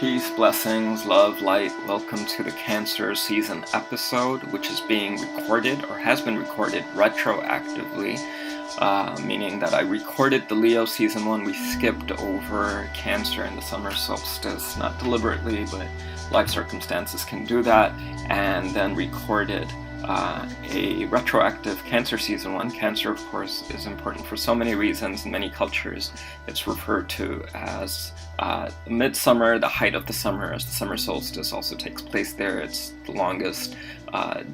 Peace, blessings, love, light. Welcome to the Cancer season episode, which is being recorded or has been recorded retroactively, meaning that I recorded the Leo season 1. We skipped over Cancer and the summer solstice, not deliberately, but life circumstances can do that, and then recorded a retroactive Cancer season 1. Cancer, of course, is important for so many reasons. In many cultures, it's referred to as midsummer, the height of the summer, as the summer solstice also takes place there. It's the longest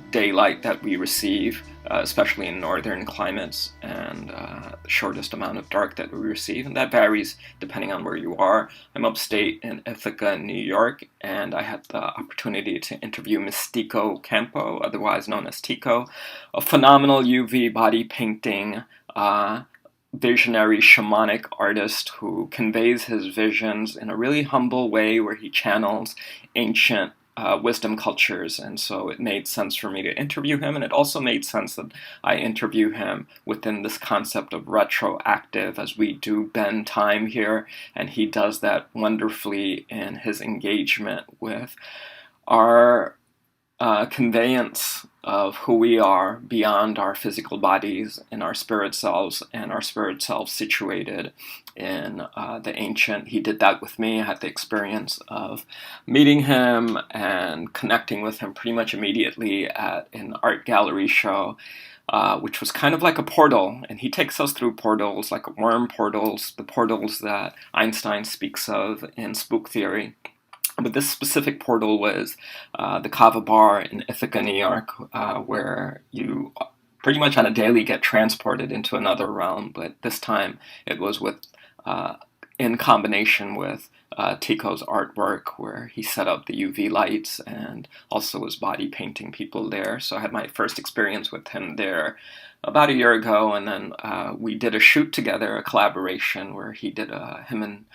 daylight that we receive, especially in northern climates, and the shortest amount of dark that we receive, and that varies depending on where you are. I'm upstate in Ithaca, New York, and I had the opportunity to interview Myztico Campo, otherwise known as Tico, a phenomenal UV body painting visionary shamanic artist who conveys his visions in a really humble way where he channels ancient wisdom cultures, and so it made sense for me to interview him, and it also made sense that I interview him within this concept of retroactive, as we do bend time here, and he does that wonderfully in his engagement with our conveyance of who we are beyond our physical bodies and our spirit selves, and our spirit selves situated in the ancient. He did that with me. I had the experience of meeting him and connecting with him pretty much immediately at an art gallery show, which was kind of like a portal, and he takes us through portals, like worm portals, the portals that Einstein speaks of in spook theory. But this specific portal was the Kava Bar in Ithaca, New York, where you pretty much on a daily get transported into another realm. But this time it was in combination with Tico's artwork, where he set up the UV lights and also was body painting people there. So I had my first experience with him there about a year ago, and then we did a shoot together, a collaboration where he did him and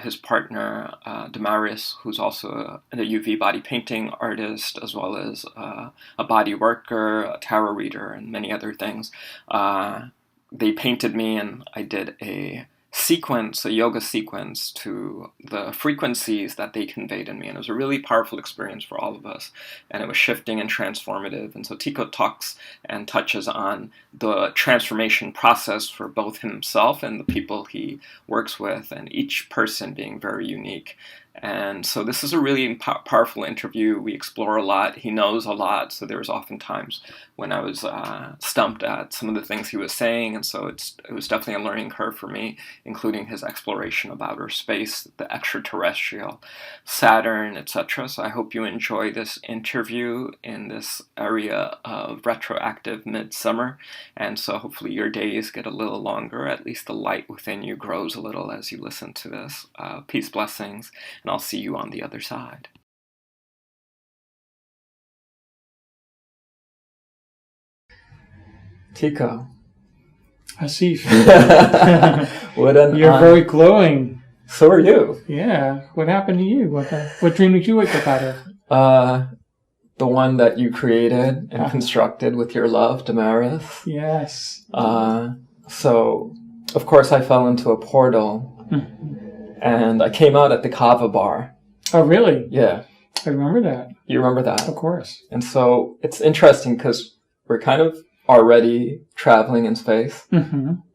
his partner, Damaris, who's also a UV body painting artist, as well as a body worker, a tarot reader, and many other things. They painted me, and I did a yoga sequence to the frequencies that they conveyed in me. And it was a really powerful experience for all of us. And it was shifting and transformative. And so Tico talks and touches on the transformation process for both himself and the people he works with, and each person being very unique. And so this is a really powerful interview. We explore a lot. He knows a lot. So there was often times when I was stumped at some of the things he was saying. And so it was definitely a learning curve for me, including his exploration of outer space, the extra-terrestrial, Saturn, etc. So I hope you enjoy this interview in this area of retroactive midsummer. And so hopefully your days get a little longer. At least the light within you grows a little as you listen to this. Peace, blessings. And I'll see you on the other side. Tico. Asif. You're very glowing. So are you. Yeah. What happened to you? What dream did you wake up out of? The one that you created and constructed with your love, Damaris. Yes. So, of course, I fell into a portal. And I came out at the Kava Bar. Oh, really? Yeah. I remember that. You remember that? Of course. And so it's interesting because we're kind of already traveling in space.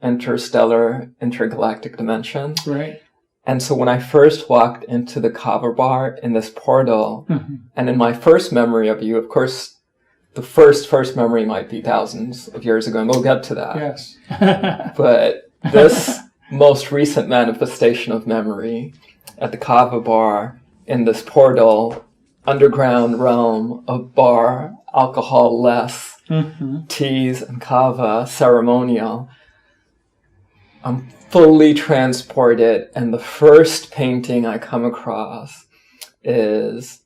Interstellar, intergalactic dimensions. Right. And so when I first walked into the Kava Bar in this portal, and in my first memory of you, of course, the first memory might be thousands of years ago, and we'll get to that. Yes. But this most recent manifestation of memory at the Kava Bar in this portal, underground realm of bar, alcohol less, teas and kava, ceremonial. I'm fully transported, and the first painting I come across is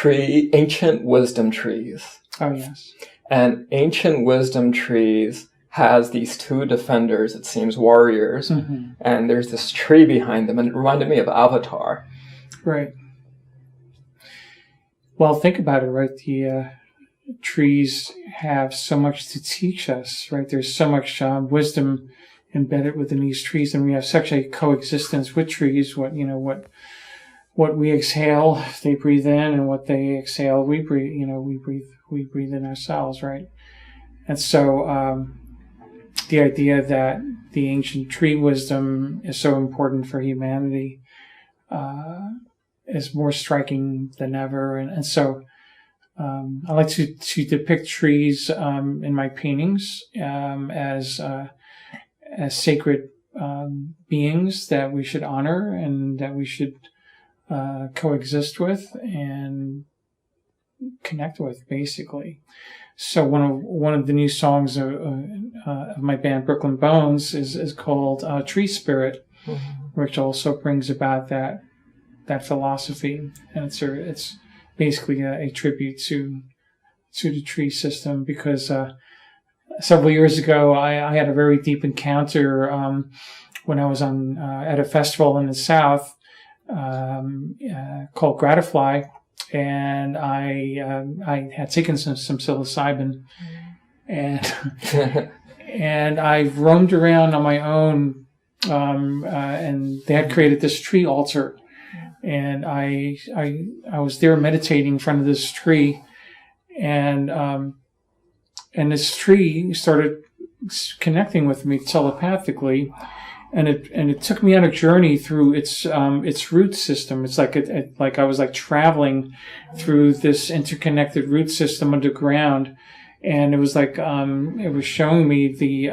ancient wisdom trees. Oh, yes. And ancient wisdom trees has these two defenders, it seems, warriors, and there's this tree behind them, and it reminded me of Avatar. Right. Well, think about it, right? The trees have so much to teach us, right? There's so much wisdom embedded within these trees, and we have such a coexistence with trees. What what we exhale, they breathe in, and what they exhale, we breathe. We breathe in ourselves, right? And so the idea that the ancient tree wisdom is so important for humanity is more striking than ever. And so I like to depict trees in my paintings as sacred beings that we should honor and that we should coexist with and connect with, basically. So one of the new songs of my band Brooklyn Bones is called Tree Spirit, which also brings about that philosophy, and it's basically a tribute to the tree system, because several years ago I had a very deep encounter when I was at a festival in the South called Gratifly. And I had taken some psilocybin, and I roamed around on my own, and they had created this tree altar, and I was there meditating in front of this tree, and this tree started connecting with me telepathically. And it took me on a journey through its root system. It's like I was like traveling through this interconnected root system underground, and it was like it was showing me the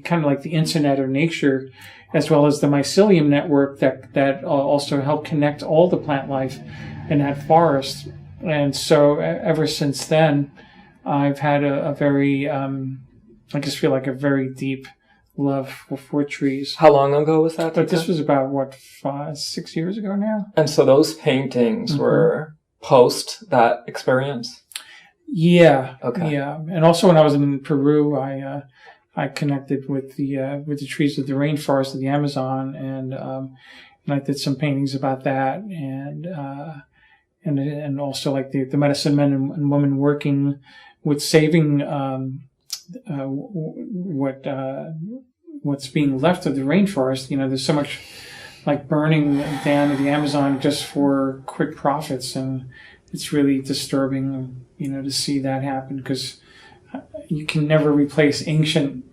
kind of like the internet of nature, as well as the mycelium network that also helped connect all the plant life in that forest. And so ever since then, I've had a very I just feel like a very deep love for trees. How long ago was that? But this was about 5-6 years ago now. And so those paintings were post that experience? Yeah. Okay. Yeah. And also when I was in Peru, I connected with the trees of the rainforest of the Amazon, and I did some paintings about that, and also like the medicine men and women working with saving what's being left of the rainforest. There's so much like burning down of the Amazon just for quick profits, and it's really disturbing, to see that happen, because you can never replace ancient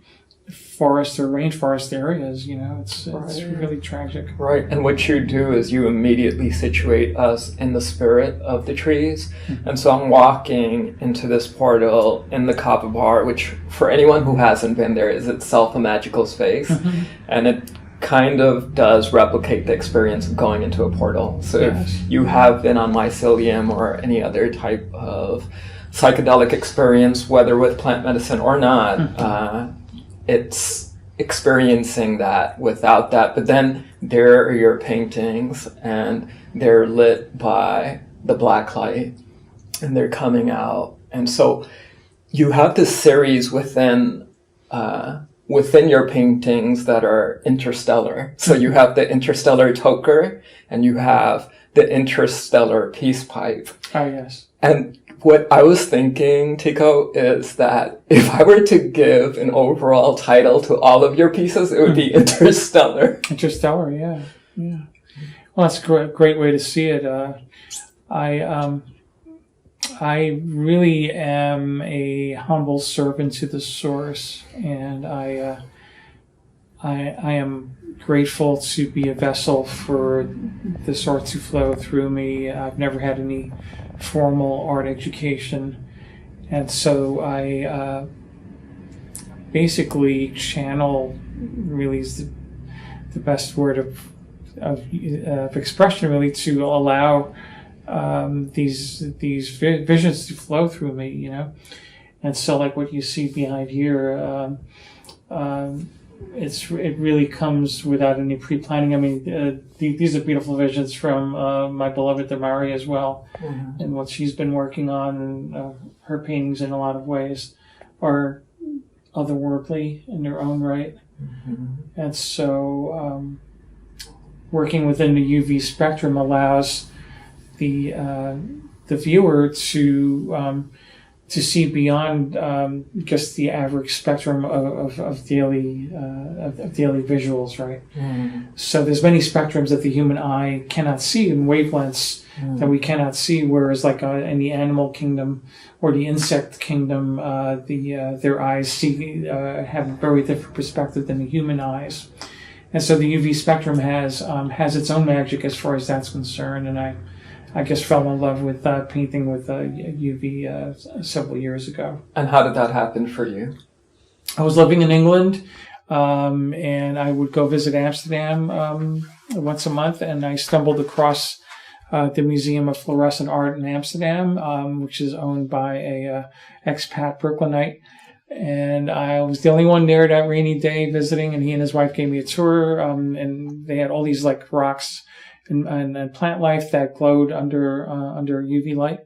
forest or rainforest areas. It's really tragic. Right. And what you do is you immediately situate us in the spirit of the trees. And so I'm walking into this portal in the Kava Bar, which for anyone who hasn't been there is itself a magical space. And it kind of does replicate the experience of going into a portal. So if you have been on mycelium or any other type of psychedelic experience, whether with plant medicine or not, it's experiencing that without that. But then there are your paintings, and they're lit by the black light, and they're coming out. And so you have this series within your paintings that are interstellar. So you have the interstellar toker, and you have the interstellar peace pipe. Oh, yes. And what I was thinking, Tico, is that if I were to give an overall title to all of your pieces, it would be Interstellar. Interstellar, yeah. Well, that's a great way to see it. I really am a humble servant to the source, and I am grateful to be a vessel for this art to flow through me. I've never had any formal art education, and so I basically channel, really is the best word of expression, really, to allow these visions to flow through me, And so, like what you see behind here, it really comes without any pre-planning. I mean, these are beautiful visions from my beloved Damari as well, and what she's been working on. And her paintings, in a lot of ways, are otherworldly in their own right. And so, working within the UV spectrum allows the viewer to to see beyond just the average spectrum of daily visuals, right? So there's many spectrums that the human eye cannot see, in wavelengths that we cannot see. Whereas, like in the animal kingdom or the insect kingdom, their eyes have a very different perspective than the human eyes, and so the UV spectrum has its own magic as far as that's concerned. And I guess fell in love with painting with UV several years ago. And how did that happen for you? I was living in England, and I would go visit Amsterdam once a month, and I stumbled across the Museum of Fluorescent Art in Amsterdam, which is owned by a expat Brooklynite. And I was the only one there that rainy day visiting, and he and his wife gave me a tour, and they had all these like rocks and plant life that glowed under UV light.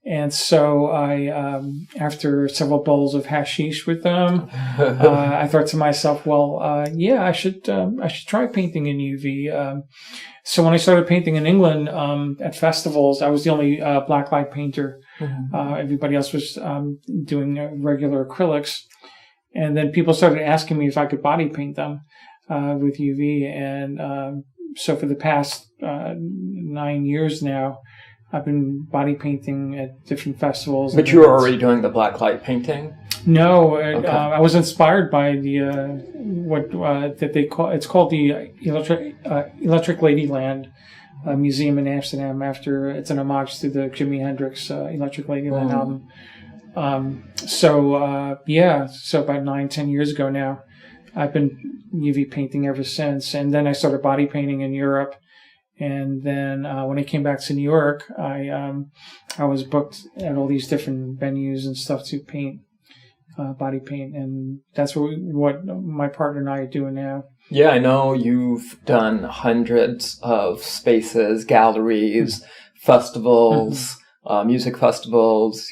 And so I, after several bowls of hashish with them, I thought to myself, well, I should try painting in UV. So when I started painting in England, at festivals, I was the only black light painter. Everybody else was doing regular acrylics. And then people started asking me if I could body paint them with UV. And so for the past 9 years now, I've been body painting at different festivals. But you were already doing the black light painting? No, okay. I was inspired by the that they call. It's called the Electric Ladyland Museum in Amsterdam. It's an homage to the Jimi Hendrix Electric Ladyland album. So about 9-10 years ago now, I've been UV painting ever since. And then I started body painting in Europe. And then when I came back to New York, I was booked at all these different venues and stuff to paint, body paint. And that's what my partner and I are doing now. Yeah, I know you've done hundreds of spaces, galleries, festivals, music festivals.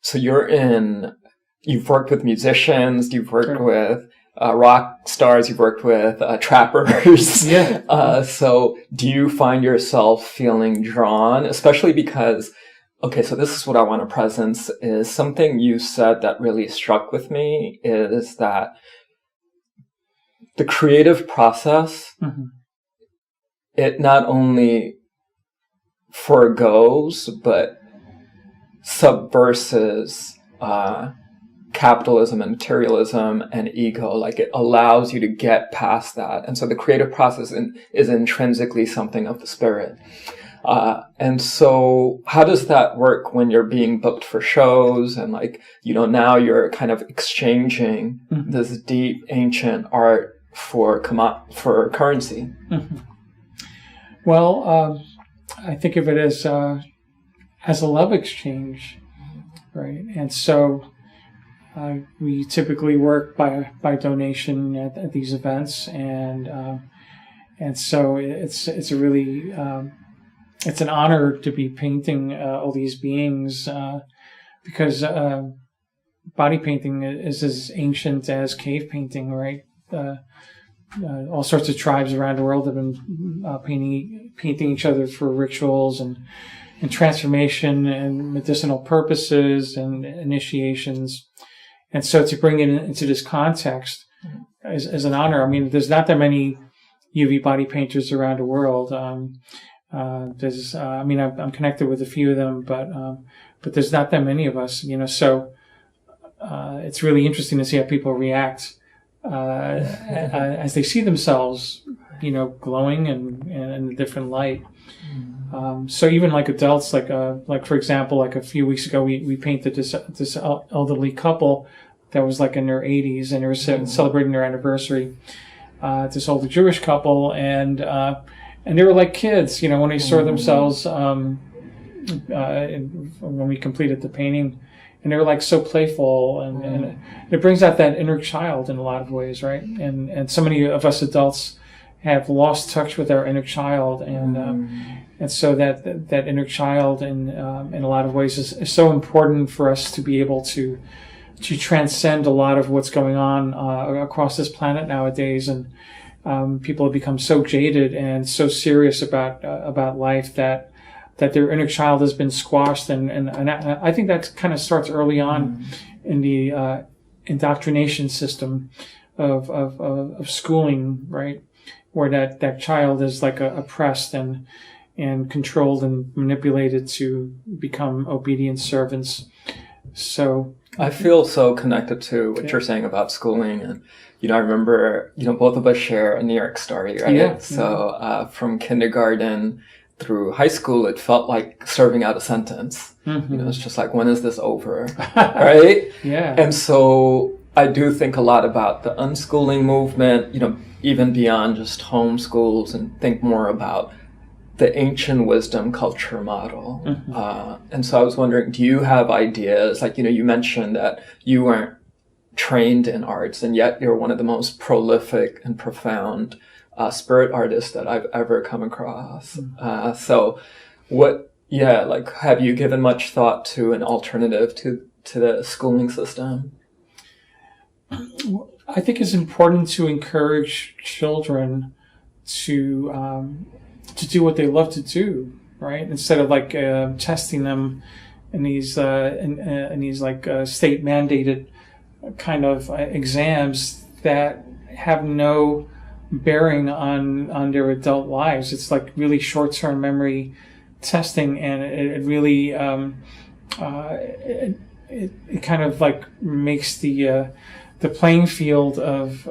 So you've worked with musicians, you've worked with rock stars, you've worked with trappers. Yeah. So do you find yourself feeling drawn, especially because, okay, so this is what I want to presence, is something you said that really struck with me, is that the creative process, it not only forgoes, but subverses capitalism and materialism and ego. Like, it allows you to get past that. And so the creative process is intrinsically something of the spirit. And so how does that work when you're being booked for shows and now you're kind of exchanging this deep ancient art for currency? Well, I think of it as a love exchange, right? And so we typically work by donation at these events, and so it's a really it's an honor to be painting all these beings, because body painting is as ancient as cave painting, right? All sorts of tribes around the world have been painting each other for rituals and transformation and medicinal purposes and initiations. And so to bring it into this context is an honor. I mean, there's not that many UV body painters around the world. I'm connected with a few of them, but there's not that many of us, so it's really interesting to see how people react as they see themselves, glowing and in a different light. So even like adults, like for example, like a few weeks ago, we painted this elderly couple that was like in their 80s, and they were celebrating their anniversary. This older Jewish couple, and they were like kids, when they saw themselves when we completed the painting, and they were like so playful, and it brings out that inner child in a lot of ways, right? And so many of us adults have lost touch with our inner child, and so that inner child in a lot of ways is so important for us to be able to transcend a lot of what's going on across this planet nowadays. And people have become so jaded and so serious about life that that their inner child has been squashed, and I think that kind of starts early on in the indoctrination system of schooling, right, where that child is like oppressed and controlled and manipulated to become obedient servants. So I feel so connected to what you're saying about schooling, and I remember both of us share a New York story, right? Yeah. So from kindergarten through high school, it felt like serving out a sentence. It's just like, when is this over, right? Yeah. And so I do think a lot about the unschooling movement, even beyond just homeschools, and think more about the ancient wisdom culture model. And so I was wondering, do you have ideas? Like, you mentioned that you weren't trained in arts, and yet you're one of the most prolific and profound spirit artists that I've ever come across. So have you given much thought to an alternative to the schooling system? I think it's important to encourage children to do what they love to do, right? Instead of like testing them in these state mandated kind of exams that have no bearing on their adult lives. It's like really short-term memory testing, and it really it kind of like makes the playing field of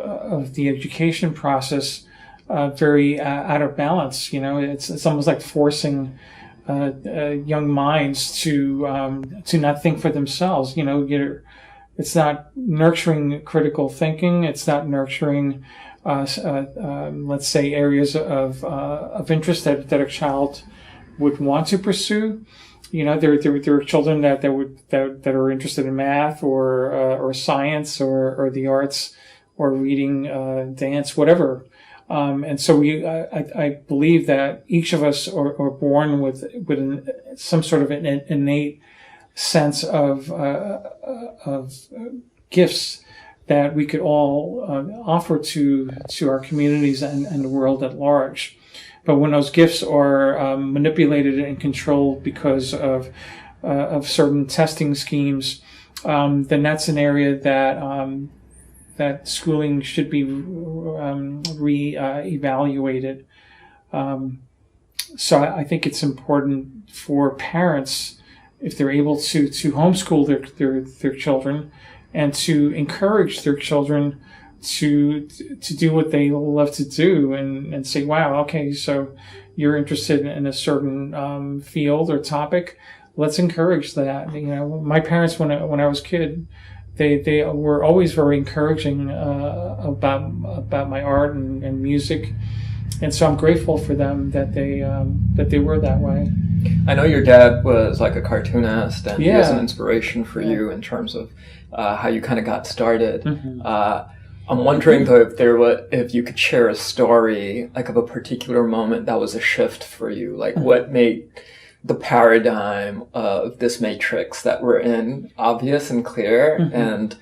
the education process very out of balance. It's almost like forcing young minds to not think for themselves. It's not nurturing critical thinking. It's not nurturing, let's say, areas of interest that a child would want to pursue. There are children that are interested in math or science or the arts or reading, dance, whatever. And so I believe that each of us are born with some sort of an innate sense of gifts that we could all offer to our communities and the world at large. But when those gifts are manipulated and controlled because of certain testing schemes, then that's an area that schooling should be re-evaluated. So I think it's important for parents, if they're able to homeschool their children, and to encourage their children to do what they love to do, and say, wow, okay, so you're interested in a certain field or topic. Let's encourage that. My parents, when I was a kid, they were always very encouraging about my art and music, and so I'm grateful for them that they were that way. I know your dad was like a cartoonist, and he was an inspiration for you in terms of how you kind of got started. I'm wondering though if you could share a story like of a particular moment that was a shift for you, like what made the paradigm of this matrix that we're in obvious and clear, and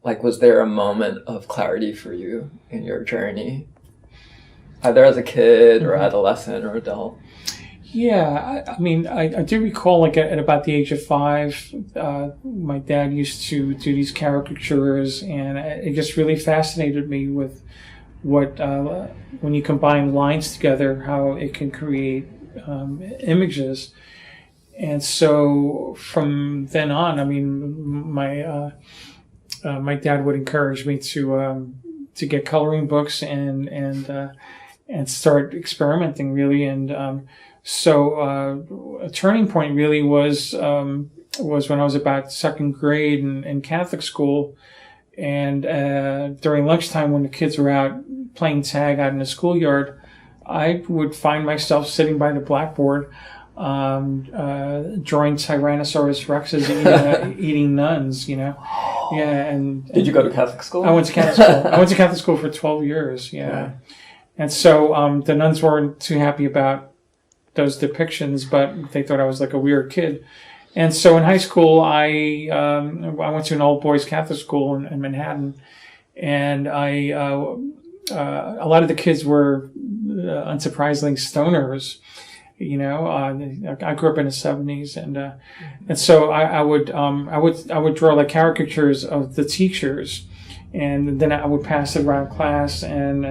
like was there a moment of clarity for you in your journey, either as a kid or adolescent or adult? Yeah, I mean, I do recall, like, at about the age of 5, my dad used to do these caricatures, and it just really fascinated me with what, when you combine lines together, how it can create images. And so from then on, I mean, my dad would encourage me to get coloring books and start experimenting, really. And so a turning point really was when I was about second grade in Catholic school, and during lunchtime when the kids were out playing tag out in the schoolyard, I would find myself sitting by the blackboard drawing Tyrannosaurus Rexes eating nuns, Yeah, and did you go to Catholic school? I went to Catholic school. I went to Catholic school for 12 years. Yeah. And so the nuns weren't too happy about those depictions, but they thought I was like a weird kid. And so in high school, I went to an all boys Catholic school in Manhattan, and a lot of the kids were unsurprisingly stoners, I grew up in the 70s, and so I would draw like caricatures of the teachers, and then I would pass it around class, and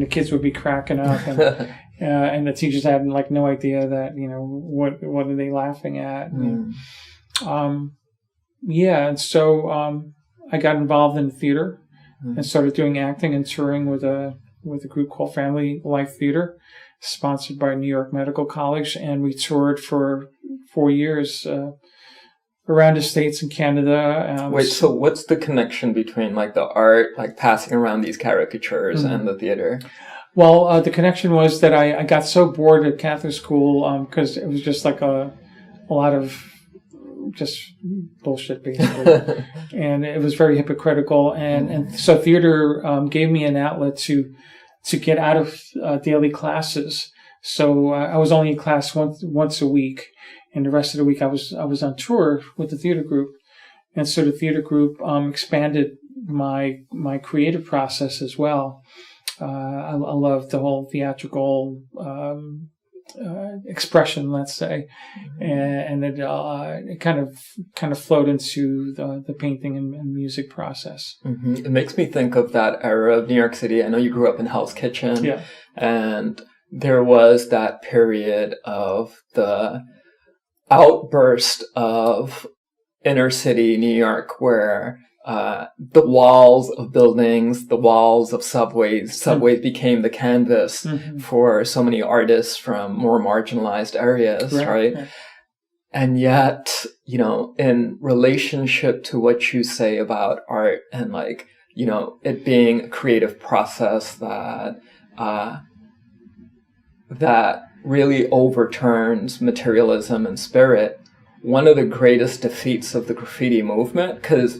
the kids would be cracking up, and the teachers had like no idea that what are they laughing at. And so I got involved in theater and started doing acting and touring with a group called Family Life Theater, sponsored by New York Medical College, and we toured for 4 years around the States and Canada. Wait, so what's the connection between like the art, like passing around these caricatures, and the theater? Well, the connection was that I got so bored at Catholic school because it was just like a lot of just bullshit, basically. And it was very hypocritical. And so theater gave me an outlet to get out of daily classes. So I was only in class once a week, and the rest of the week I was on tour with the theater group. And so the theater group expanded my creative process as well. I love the whole theatrical expression, let's say, and it kind of flowed into the painting and music process. It makes me think of that era of New York City. I know you grew up in Hell's Kitchen, and there was that period of the outburst of inner city New York where the walls of buildings, the walls of subways became the canvas for so many artists from more marginalized areas, right? And yet, in relationship to what you say about art and like, it being a creative process that really overturns materialism and spirit, one of the greatest defeats of the graffiti movement, because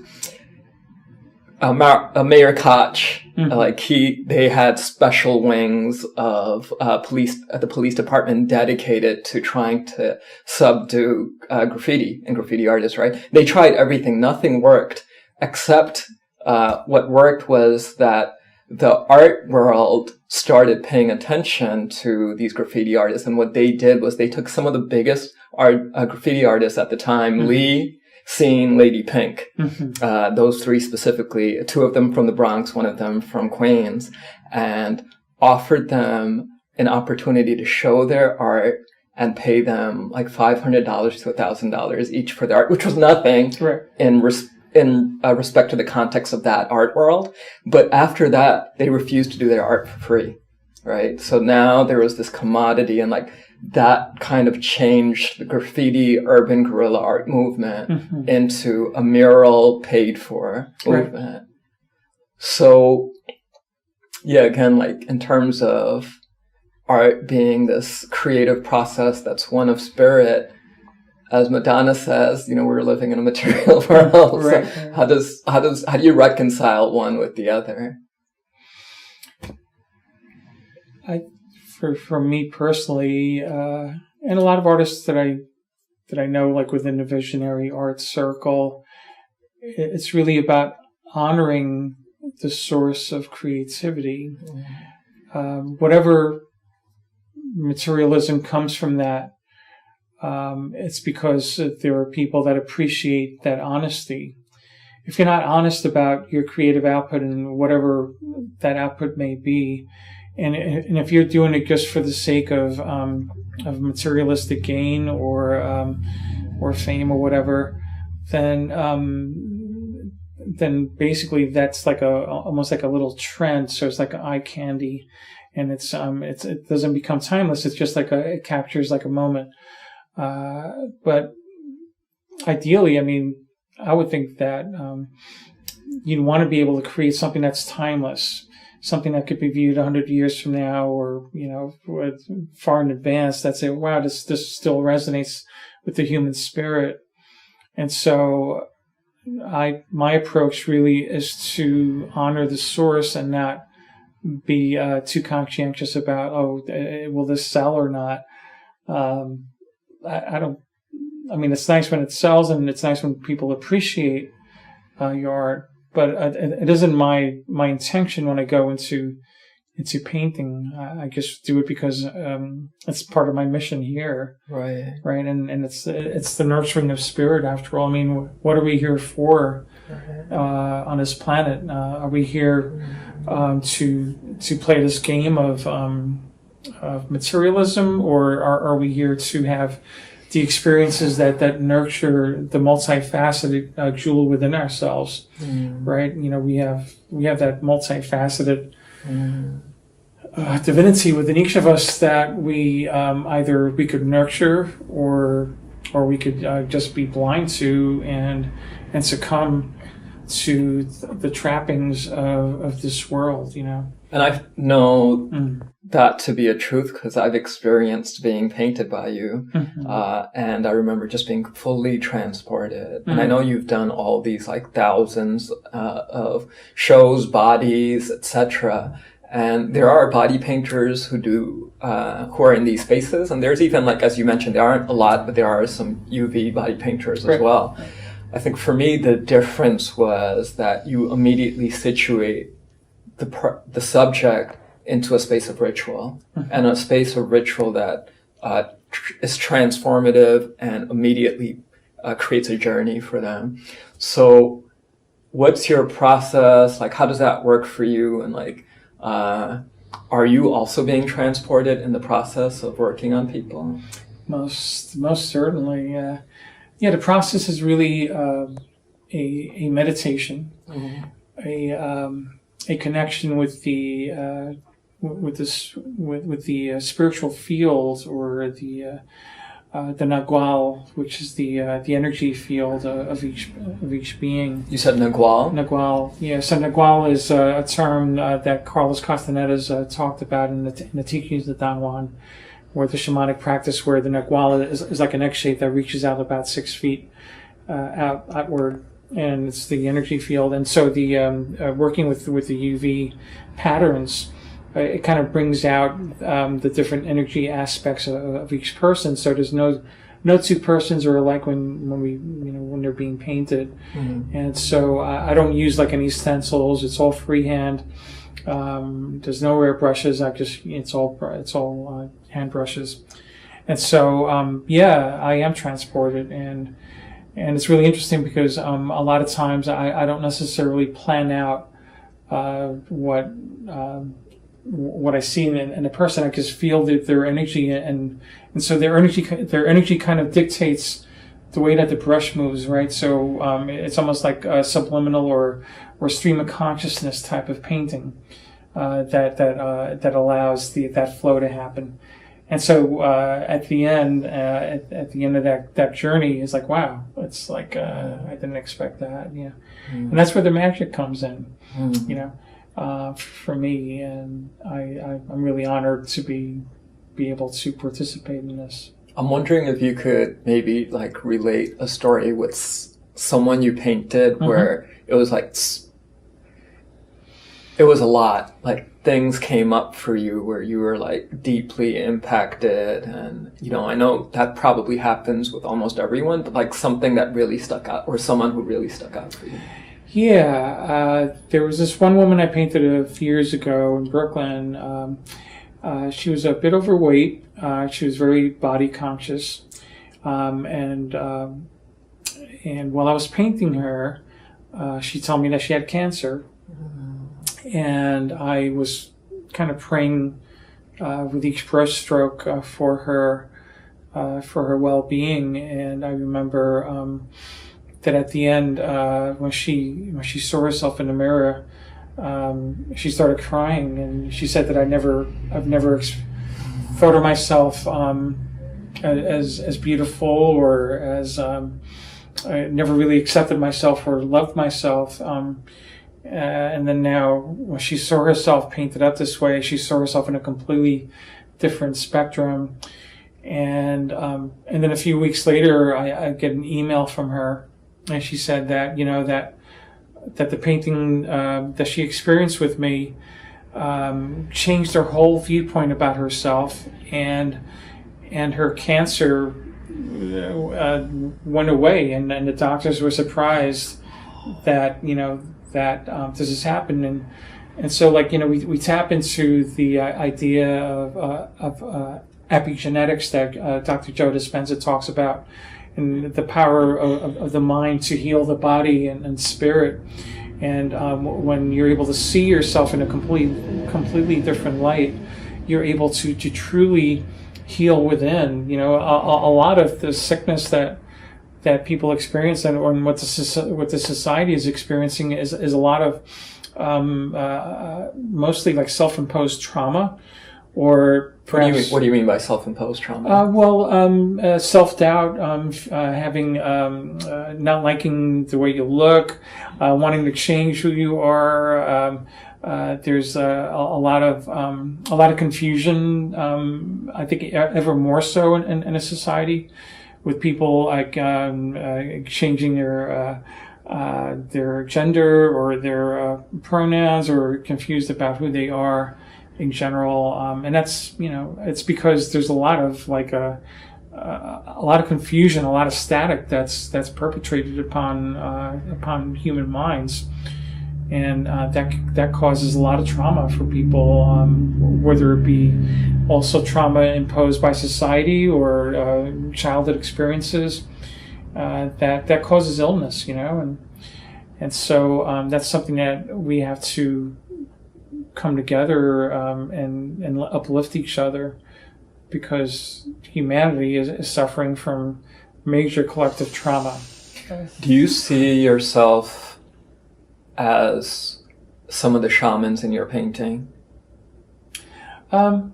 Mayor Koch, they had special wings of the police department dedicated to trying to subdue graffiti and graffiti artists, right? They tried everything. Nothing worked, except what worked was that the art world started paying attention to these graffiti artists. And what they did was they took some of the biggest graffiti artists at the time, Lee, Scene, Lady Pink, those three specifically, two of them from the Bronx, one of them from Queens, and offered them an opportunity to show their art and pay them like $500 to $1,000 each for their art, which was nothing in respect to the context of that art world. But after that, they refused to do their art for free, right? So now there was this commodity, and like that kind of changed the graffiti urban guerrilla art movement into a mural paid for movement. So yeah, again, like in terms of art being this creative process that's one of spirit, as Madonna says, we're living in a material world. So how do you reconcile one with the other? For me personally, and a lot of artists that I know, like within the visionary art circle, it's really about honoring the source of creativity. Whatever materialism comes from that, it's because there are people that appreciate that honesty. If you're not honest about your creative output and whatever that output may be, and if you're doing it just for the sake of materialistic gain or fame or whatever, then basically that's like almost like a little trend. So it's like eye candy, and it doesn't become timeless. It's just like it captures like a moment. But ideally, I mean, I would think that you'd want to be able to create something that's timeless, something that could be viewed 100 years from now, or far in advance. That say, wow, this still resonates with the human spirit. And so, my approach really is to honor the source and not be too conscientious about, will this sell or not? I don't. I mean, it's nice when it sells, and it's nice when people appreciate your art. But it isn't my intention when I go into painting. I just do it because it's part of my mission here, Right. right? And it's the nurturing of spirit. After all, I mean, what are we here for on this planet? Are we here to play this game of materialism, or are we here to have the experiences that nurture the multifaceted jewel within ourselves, right? You know, we have that multifaceted divinity within each of us that we either we could nurture or we could just be blind to and succumb to the trappings of this world, you know. And I know that to be a truth because I've experienced being painted by you. And I remember just being fully transported. And I know you've done all these like thousands of shows, bodies, etc. And there are body painters who are in these spaces. And there's even, like, as you mentioned, there aren't a lot, but there are some UV body painters as well. I think for me, the difference was that you immediately situate the subject into a space of ritual, and a space of ritual that is transformative and immediately creates a journey for them. So what's your process? Like, how does that work for you? And like, are you also being transported in the process of working on people? Most certainly. Yeah, the process is really a meditation, a connection with the spiritual field, or the Nagual, which is the energy field of each being. You said Nagual? Nagual, yeah. So Nagual is a term that Carlos Castaneda's talked about in the teachings of Don Juan, where the shamanic practice, where the Nagual is like an X shape that reaches out about 6 feet outward. And it's the energy field. And so the working with the UV patterns, it kind of brings out the different energy aspects of each person. So there's no two persons are alike when they're being painted. And so I don't use like any stencils. It's all freehand. There's no air brushes. It's all hand brushes. And so I am transported, and it's really interesting because a lot of times I don't necessarily plan out what I see in a person. I just feel their energy, and so their energy kind of dictates the way that the brush moves, right? So it's almost like a subliminal or stream of consciousness type of painting that allows that flow to happen. And so at the end of that journey, it's like, wow, it's like I didn't expect that, yeah. And that's where the magic comes in, you know, for me. And I'm really honored to be able to participate in this. I'm wondering if you could maybe like relate a story with someone you painted where it was like it was a lot, like things came up for you where you were like deeply impacted. And, you know, I know that probably happens with almost everyone, but like something that really stuck out, or someone who really stuck out for you. Yeah, there was this one woman I painted a few years ago in Brooklyn. She was a bit overweight. She was very body conscious. And while I was painting her, she told me that she had cancer. And I was kind of praying with each brush stroke for her well-being. And I remember that at the end, when she saw herself in the mirror, she started crying, and she said that I've never thought of myself as beautiful, or as I never really accepted myself or loved myself. And then now, when she saw herself painted up this way, she saw herself in a completely different spectrum. And then a few weeks later, I get an email from her, and she said that, you know, that the painting that she experienced with me changed her whole viewpoint about herself, and her cancer went away, and the doctors were surprised that, you know, that this has happened. And so, like, we tap into the idea of epigenetics that Dr. Joe Dispenza talks about, and the power of the mind to heal the body and spirit. And when you're able to see yourself in a completely different light, you're able to truly heal within. A lot of the sickness that people experience, and what the society is experiencing, is a lot of mostly like self-imposed trauma, or perhaps. What do you mean by self-imposed trauma? Self-doubt, having not liking the way you look, wanting to change who you are. There's a lot of confusion. I think ever more so in a society, with people like changing their gender or their pronouns, or confused about who they are in general. And that's, it's because there's a lot of confusion, a lot of static that's perpetrated upon human minds. And that causes a lot of trauma for people, whether it be also trauma imposed by society or childhood experiences that causes illness, and so that's something that we have to come together and uplift each other, because humanity is suffering from major collective trauma. Do you see yourself as some of the shamans in your painting? I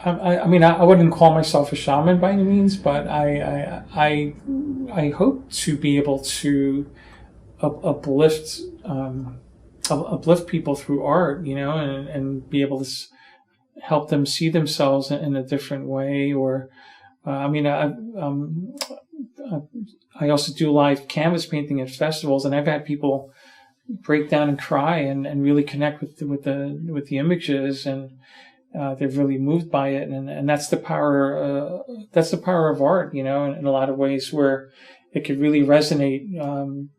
wouldn't call myself a shaman by any means, but I hope to be able to uplift people through art, and be able to help them see themselves in a different way. Or, I also do live canvas painting at festivals, and I've had people break down and cry and really connect with the images, and they're really moved by it, and that's the power. That's the power of art, in a lot of ways, where it could really resonate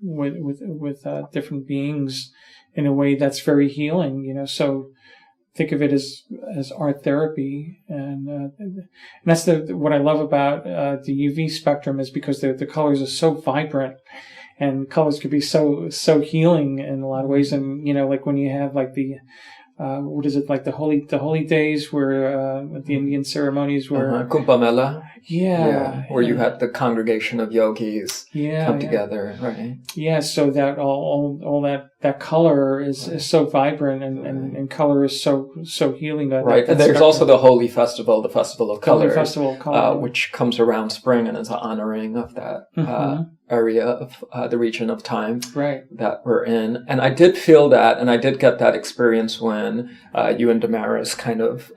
with different beings in a way that's very healing. So think of it as art therapy, and that's what I love about the UV spectrum, is because the colors are so vibrant. And colors could be so healing in a lot of ways. And, like when you have like the, like the holy days where, the Indian ceremonies where. Kumbh Mela. Yeah. Where you had the congregation of yogis come together, right? Yeah. So that all that color is so vibrant, and color is so healing. Right. And there's also the Holy Festival, the Festival of Color. Festival of Color. Which comes around spring, and is an honoring of that, area of the region of time that we're in. And I did feel that, and I did get that experience when you and Damaris kind of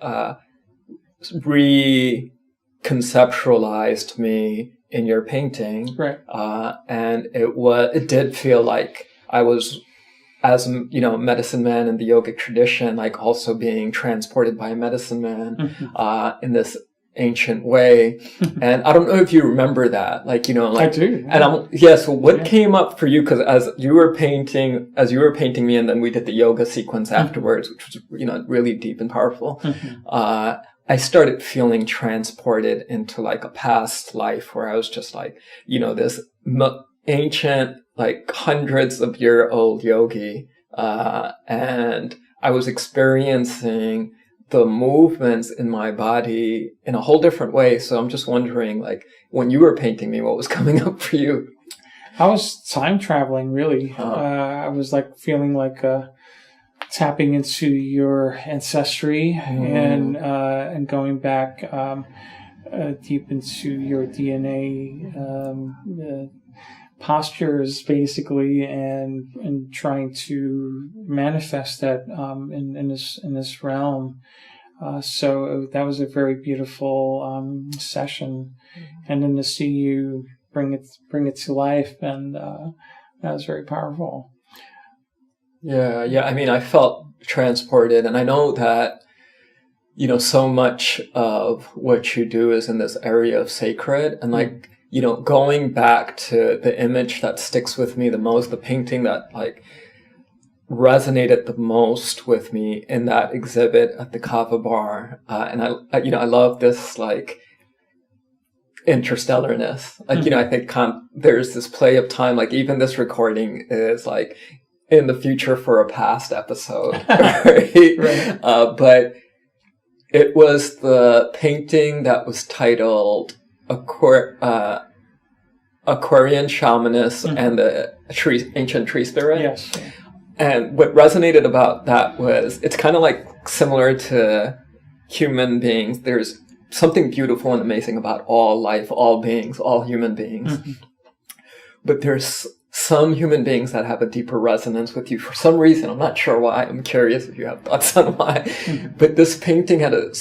reconceptualized me in your painting, and it did feel like I was, as medicine man in the yogic tradition, like also being transported by a medicine man in this ancient way. And I don't know if you remember that, I do. And so what came up for you? Because as you were painting me, and then we did the yoga sequence afterwards, which was really deep and powerful. I started feeling transported into like a past life where I was just like, this ancient, like hundreds of year old yogi, and I was experiencing the movements in my body in a whole different way. So I'm just wondering, like, when you were painting me, what was coming up for you? I was time traveling, really. I was like feeling like tapping into your ancestry and going back deep into your DNA postures, basically, and trying to manifest that in this realm. So that was a very beautiful session, and then to see you bring it to life, and that was very powerful. Yeah. I mean, I felt transported, and I know that so much of what you do is in this area of sacred, and like. Going back to the image that sticks with me the most, the painting that like resonated the most with me in that exhibit at the Kava Bar, and I love this like interstellarness. Like, I think there's this play of time. Like, even this recording is like in the future for a past episode, right? Right. But it was the painting that was titled Aquarian Shamanist and the Ancient Tree Spirit. Yes. And what resonated about that was it's kind of like similar to human beings. There's something beautiful and amazing about all life, all beings, all human beings. But there's some human beings that have a deeper resonance with you for some reason. I'm not sure why. I'm curious if you have thoughts on why. But this painting had a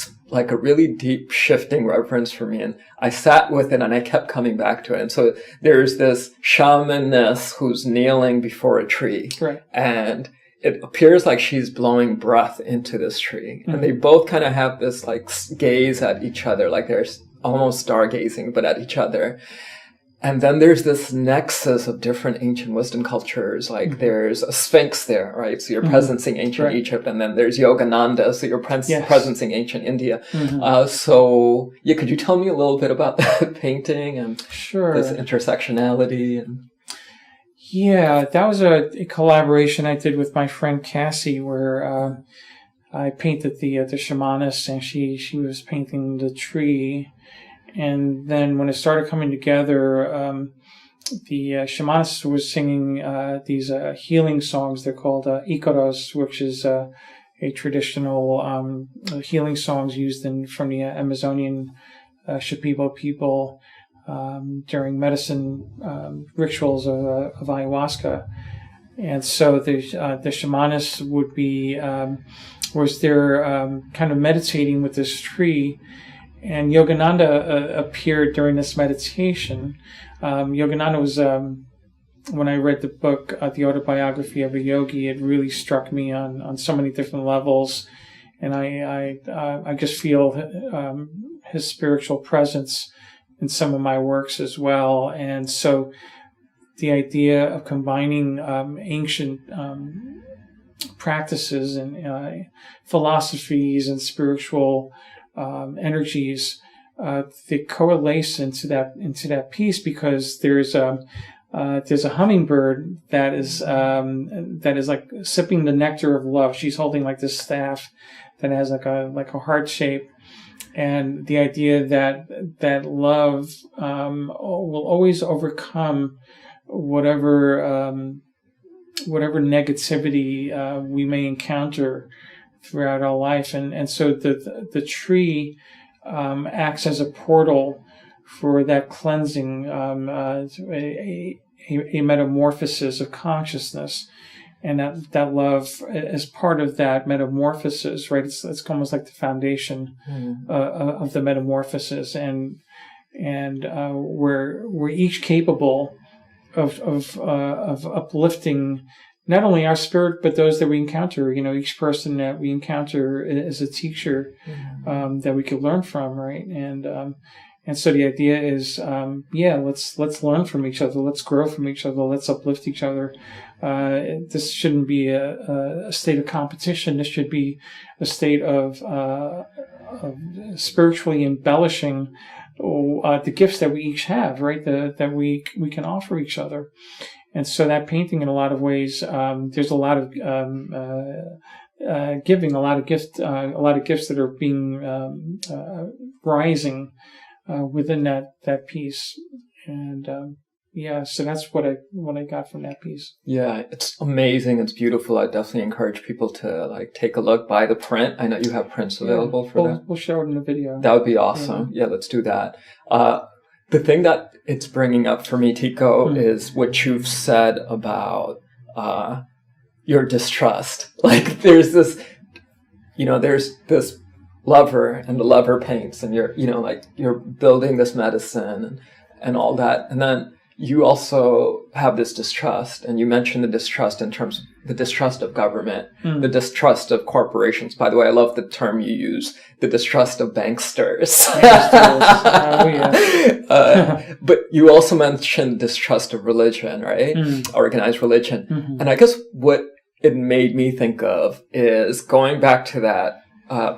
really deep shifting reverence for me. And I sat with it and I kept coming back to it. And so there's this shamaness who's kneeling before a tree. Right. And it appears like she's blowing breath into this tree. And they both kind of have this like gaze at each other, like they're almost stargazing, but at each other. And then there's this nexus of different ancient wisdom cultures. Like there's a sphinx there, right? So you're presencing ancient Egypt. And then there's Yogananda. So you're presencing ancient India. So could you tell me a little bit about that painting and this intersectionality? And yeah, that was a collaboration I did with my friend Cassie, where I painted the shamanist and she was painting the tree. And then when it started coming together, the shamanist was singing these healing songs. They're called ikaros, which is a traditional healing songs used from the Amazonian Shipibo people during medicine rituals of ayahuasca. And so the shamanist would be was there kind of meditating with this tree. And Yogananda appeared during this meditation. Yogananda was, when I read the book, The Autobiography of a Yogi, it really struck me on so many different levels. And I just feel his spiritual presence in some of my works as well. And so the idea of combining ancient practices and philosophies and spiritual energies, they coalesce into that piece, because there's a hummingbird that is like sipping the nectar of love. She's holding like this staff that has like a heart shape, and the idea that love will always overcome whatever negativity we may encounter throughout our life. And so the tree acts as a portal for that cleansing, a metamorphosis of consciousness. And that love is part of that metamorphosis, right? It's almost like the foundation of the metamorphosis. And we're each capable of uplifting not only our spirit, but those that we encounter. Each person that we encounter is a teacher that we could learn from, right? And so the idea is, let's learn from each other, let's grow from each other, let's uplift each other. This shouldn't be a state of competition. This should be a state of spiritually embellishing the gifts that we each have, right? That we can offer each other. And so that painting, in a lot of ways, there's a lot of giving, a lot of gifts that are being rising within that piece. And so that's what I got from that piece. Yeah, it's amazing. It's beautiful. I definitely encourage people to take a look, buy the print. I know you have prints available for that. We'll show it in the video. That would be awesome. Yeah, let's do that. The thing that it's bringing up for me, Tico, is what you've said about your distrust. Like, there's this lover, and the lover paints, and you're building this medicine and all that. And then you also have this distrust, and you mentioned the distrust in terms of the distrust of government, the distrust of corporations. By the way, I love the term you use, the distrust of banksters. Oh, yeah. But you also mentioned distrust of religion, right? Organized religion. And I guess what it made me think of is going back to that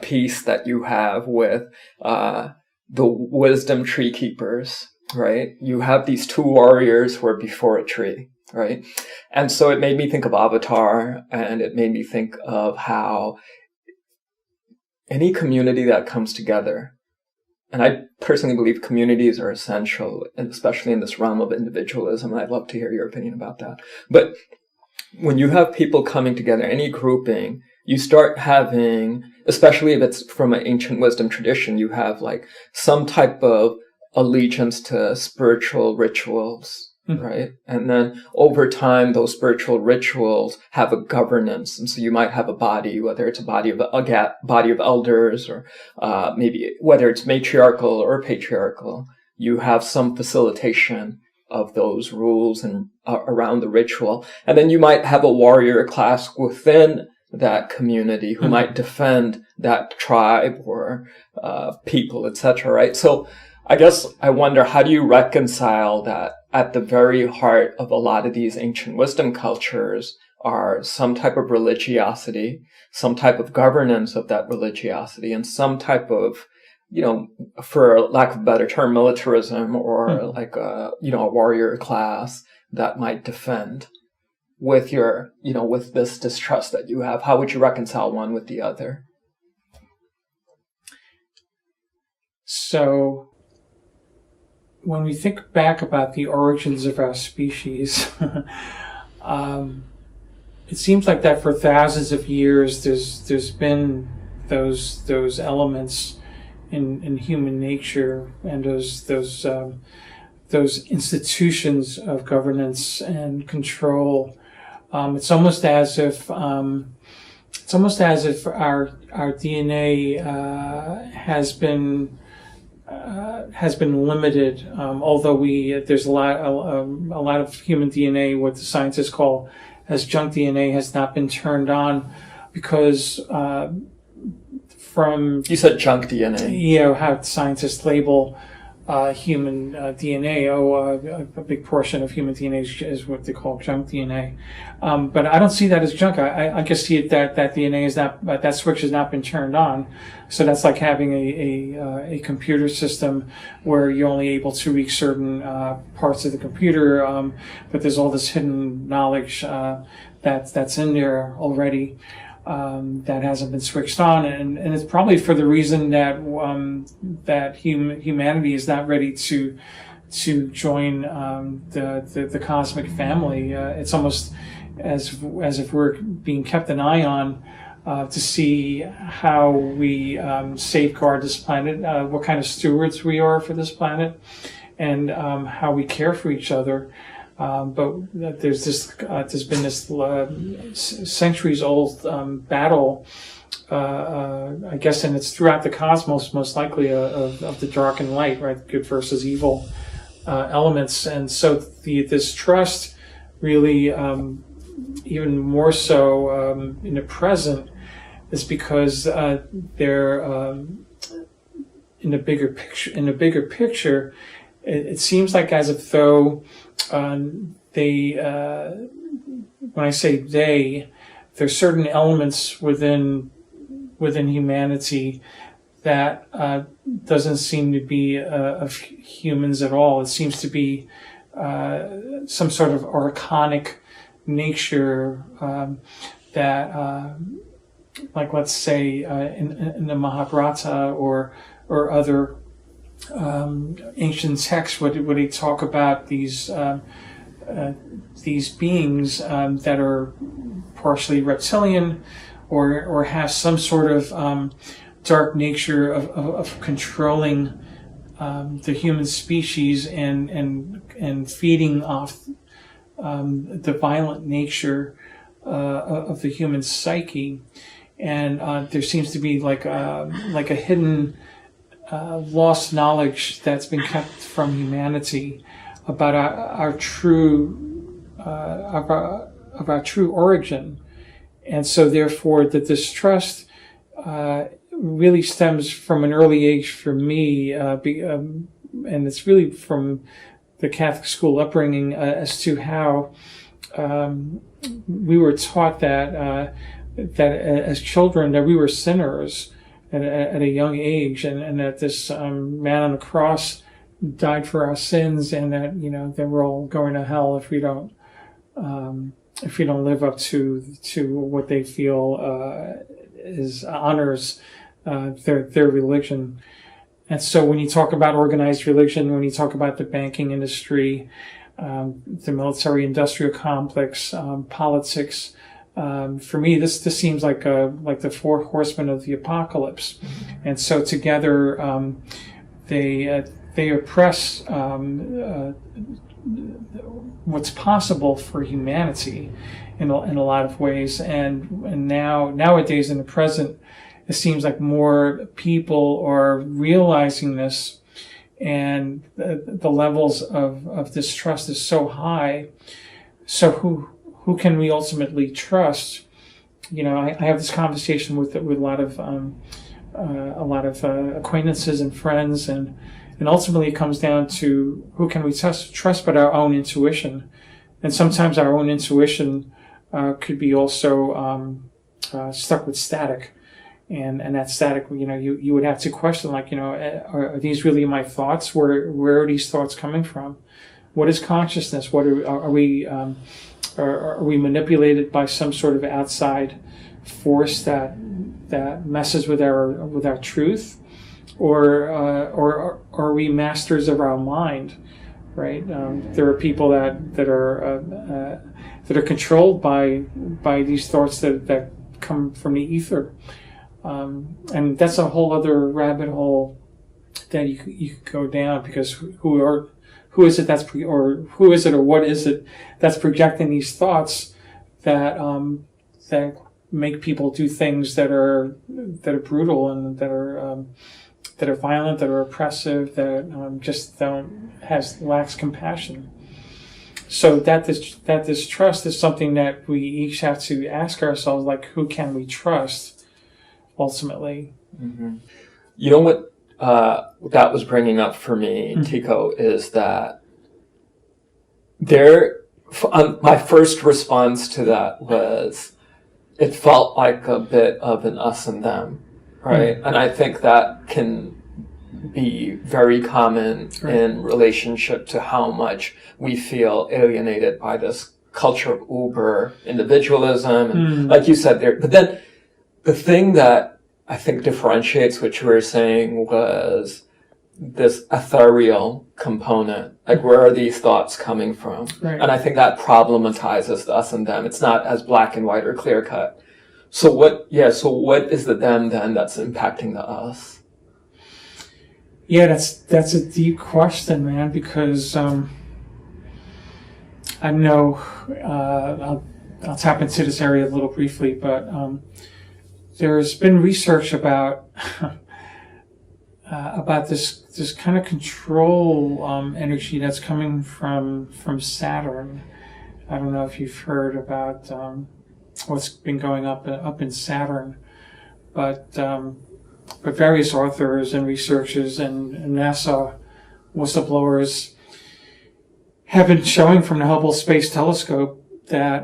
piece that you have with the wisdom tree keepers, right? You have these two warriors who are before a tree, right? And so it made me think of Avatar, and it made me think of how any community that comes together, and I personally believe communities are essential, and especially in this realm of individualism, and I'd love to hear your opinion about that. But when you have people coming together, any grouping, you start having, especially if it's from an ancient wisdom tradition, you have like some type of allegiance to spiritual rituals, right? And then over time, those spiritual rituals have a governance. And so you might have a body, whether it's a body of elders, or maybe whether it's matriarchal or patriarchal, you have some facilitation of those rules and around the ritual. And then you might have a warrior class within that community who might defend that tribe or people, etc., right? So I guess I wonder, how do you reconcile that at the very heart of a lot of these ancient wisdom cultures are some type of religiosity, some type of governance of that religiosity, and some type of, for lack of a better term, militarism, or like a warrior class that might defend with with this distrust that you have? How would you reconcile one with the other? So when we think back about the origins of our species, it seems like that for thousands of years there's been those elements in human nature, and those institutions of governance and control. It's almost as if our DNA has been limited. Although there's a lot of human DNA, what the scientists call as junk DNA, has not been turned on because you said junk DNA. How scientists label human DNA. A big portion of human DNA is what they call junk DNA. But I don't see that as junk. I just see it that DNA is not, that switch has not been turned on. So that's like having a computer system where you're only able to reach certain parts of the computer, but there's all this hidden knowledge that's in there already. That hasn't been switched on, and it's probably for the reason that humanity is not ready to join the cosmic family. It's almost as if we're being kept an eye on to see how we safeguard this planet, what kind of stewards we are for this planet, and how we care for each other. But there's been this centuries-old battle, I guess, and it's throughout the cosmos, most likely, of the dark and light, right? Good versus evil elements, and so this trust really, even more so in the present, is because they're in the bigger picture. In the bigger picture, it seems like as if though. When I say there's certain elements within humanity that doesn't seem to be of humans at all. It seems to be some sort of archonic nature that, like let's say in the Mahabharata or other ancient texts, where they talk about these beings that are partially reptilian or have some sort of dark nature of controlling the human species and feeding off the violent nature of the human psyche. And there seems to be like a hidden lost knowledge that's been kept from humanity about our true origin, and so therefore the distrust really stems from an early age for me, and it's really from the Catholic school upbringing as to how we were taught that as children that we were sinners at a young age, and that this man on the cross died for our sins, and that that we're all going to hell if we don't live up to what they feel is honors their religion. And so when you talk about organized religion, when you talk about the banking industry, the military-industrial complex, politics, for me, this seems like the four horsemen of the apocalypse. And so together, they oppress what's possible for humanity in a lot of ways. And nowadays in the present, it seems like more people are realizing this, and the levels of distrust is so high. So who can we ultimately trust? I have this conversation with a lot of acquaintances and friends, and ultimately it comes down to who can we trust but our own intuition. And sometimes our own intuition could be also stuck with static. And that static, you would have to question, are these really my thoughts? Where are these thoughts coming from? What is consciousness? What are we manipulated by some sort of outside force that messes with our truth, or are we masters of our mind? Right? There are people that are controlled by these thoughts that come from the ether. And that's a whole other rabbit hole that you could go down, because who is it or what is it that's projecting these thoughts that make people do things that are brutal and that are violent, that are oppressive, that just lacks compassion. So that distrust is something that we each have to ask ourselves, who can we trust? Ultimately, you know what that was bringing up for me, Tico, is that my first response to that was it felt like a bit of an us and them, right? And I think that can be very common in relationship to how much we feel alienated by this culture of uber individualism, and like you said there. But then the thing that I think differentiates what you were saying was this ethereal component. Where are these thoughts coming from? Right. And I think that problematizes the us and them. It's not as black and white or clear cut. So what is the them then that's impacting the us? Yeah, that's a deep question, man, because I know I'll tap into this area a little briefly, but there's been research about this kind of control energy that's coming from Saturn. I don't know if you've heard about what's been going up in Saturn, but various authors and researchers and NASA whistleblowers have been showing from the Hubble Space Telescope that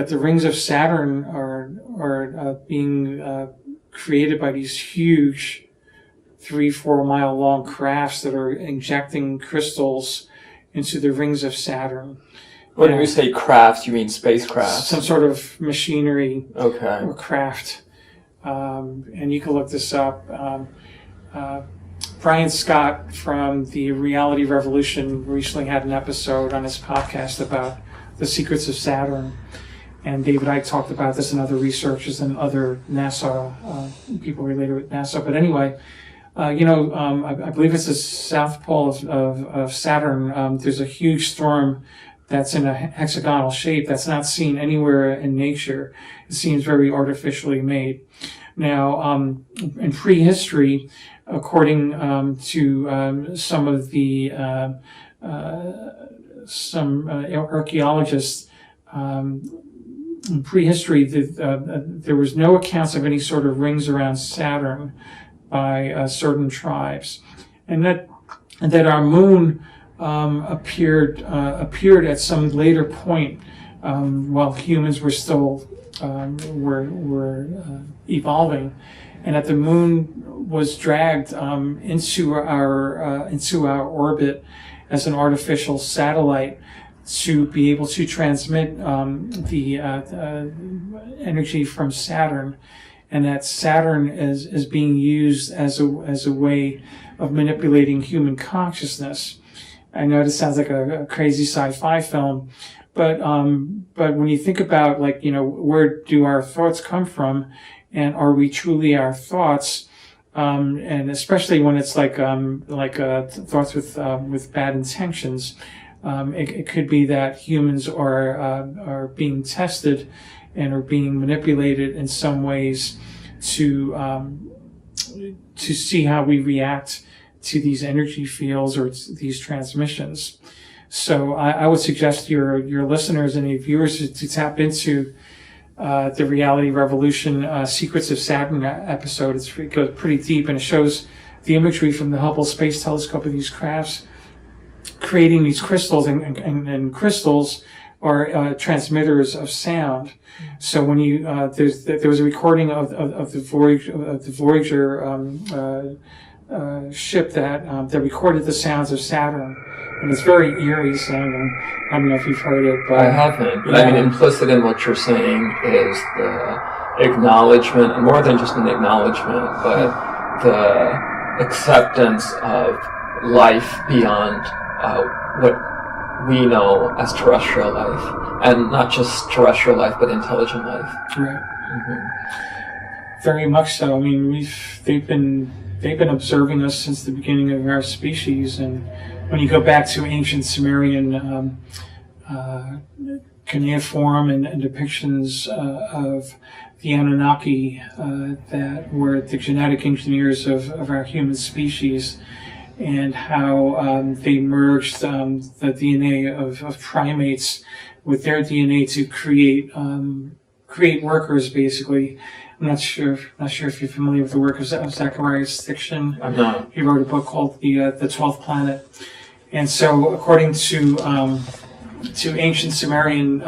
the rings of Saturn are being created by these huge 3-4 mile long crafts that are injecting crystals into the rings of Saturn. When you say crafts, you mean spacecraft? Some sort of machinery or craft. And you can look this up. Brian Scott from the Reality Revolution recently had an episode on his podcast about the secrets of Saturn. And David Icke talked about this and other researchers and other NASA people related with NASA. But anyway, I believe it's the south pole of Saturn. There's a huge storm that's in a hexagonal shape that's not seen anywhere in nature. It seems very artificially made. Now, in prehistory, according to some of the archaeologists, in prehistory, there was no accounts of any sort of rings around Saturn by certain tribes, and that our moon appeared at some later point while humans were still were evolving, and that the moon was dragged into our orbit as an artificial satellite to be able to transmit the energy from Saturn, and that Saturn is being used as a way of manipulating human consciousness. I know this sounds like a crazy sci-fi film, but when you think about, like, where do our thoughts come from, and are we truly our thoughts? And especially when it's like thoughts with bad intentions, it could be that humans are being tested and are being manipulated in some ways to see how we react to these energy fields or these transmissions. So I would suggest your listeners and your viewers to tap into the Reality Revolution Secrets of Saturn episode. It goes pretty deep, and it shows the imagery from the Hubble Space Telescope of these crafts creating these crystals, and crystals are transmitters of sound. So when you there was a recording of the Voyager ship that recorded the sounds of Saturn, and it's very eerie sounding. I don't know if you've heard it, but I haven't. But I mean, implicit in what you're saying is the acknowledgement, and more than just an acknowledgement, but the acceptance of life beyond what we know as terrestrial life, and not just terrestrial life, but intelligent life. Right. Mm-hmm. Very much so. I mean, they've been observing us since the beginning of our species, and when you go back to ancient Sumerian cuneiform and depictions of the Anunnaki that were the genetic engineers of our human species, and how they merged the DNA of primates with their DNA to create workers, basically. I'm not sure if you're familiar with the work of Zechariah Sitchin. I'm not. He wrote a book called the 12th Planet, and so according to ancient Sumerian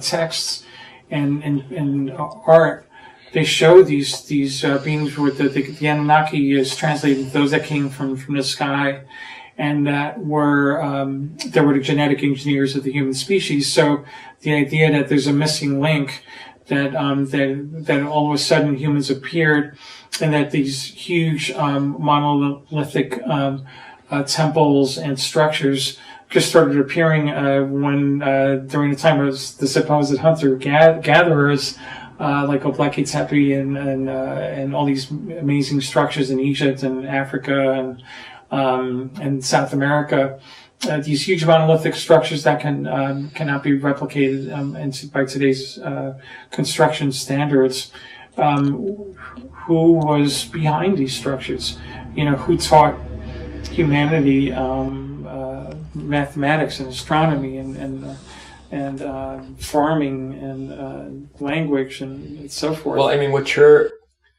texts and art, they show these beings where the Anunnaki is translated those that came from the sky, and that were the genetic engineers of the human species. So the idea that there's a missing link, that all of a sudden humans appeared, and that these huge monolithic temples and structures just started appearing when during the time of the supposed hunter-gatherers, like Göbekli Tepe and all these amazing structures in Egypt and Africa and South America. These huge monolithic structures that cannot be replicated by today's construction standards. Who was behind these structures? Who taught humanity mathematics and astronomy and farming and language and so forth? Well, I mean, what you're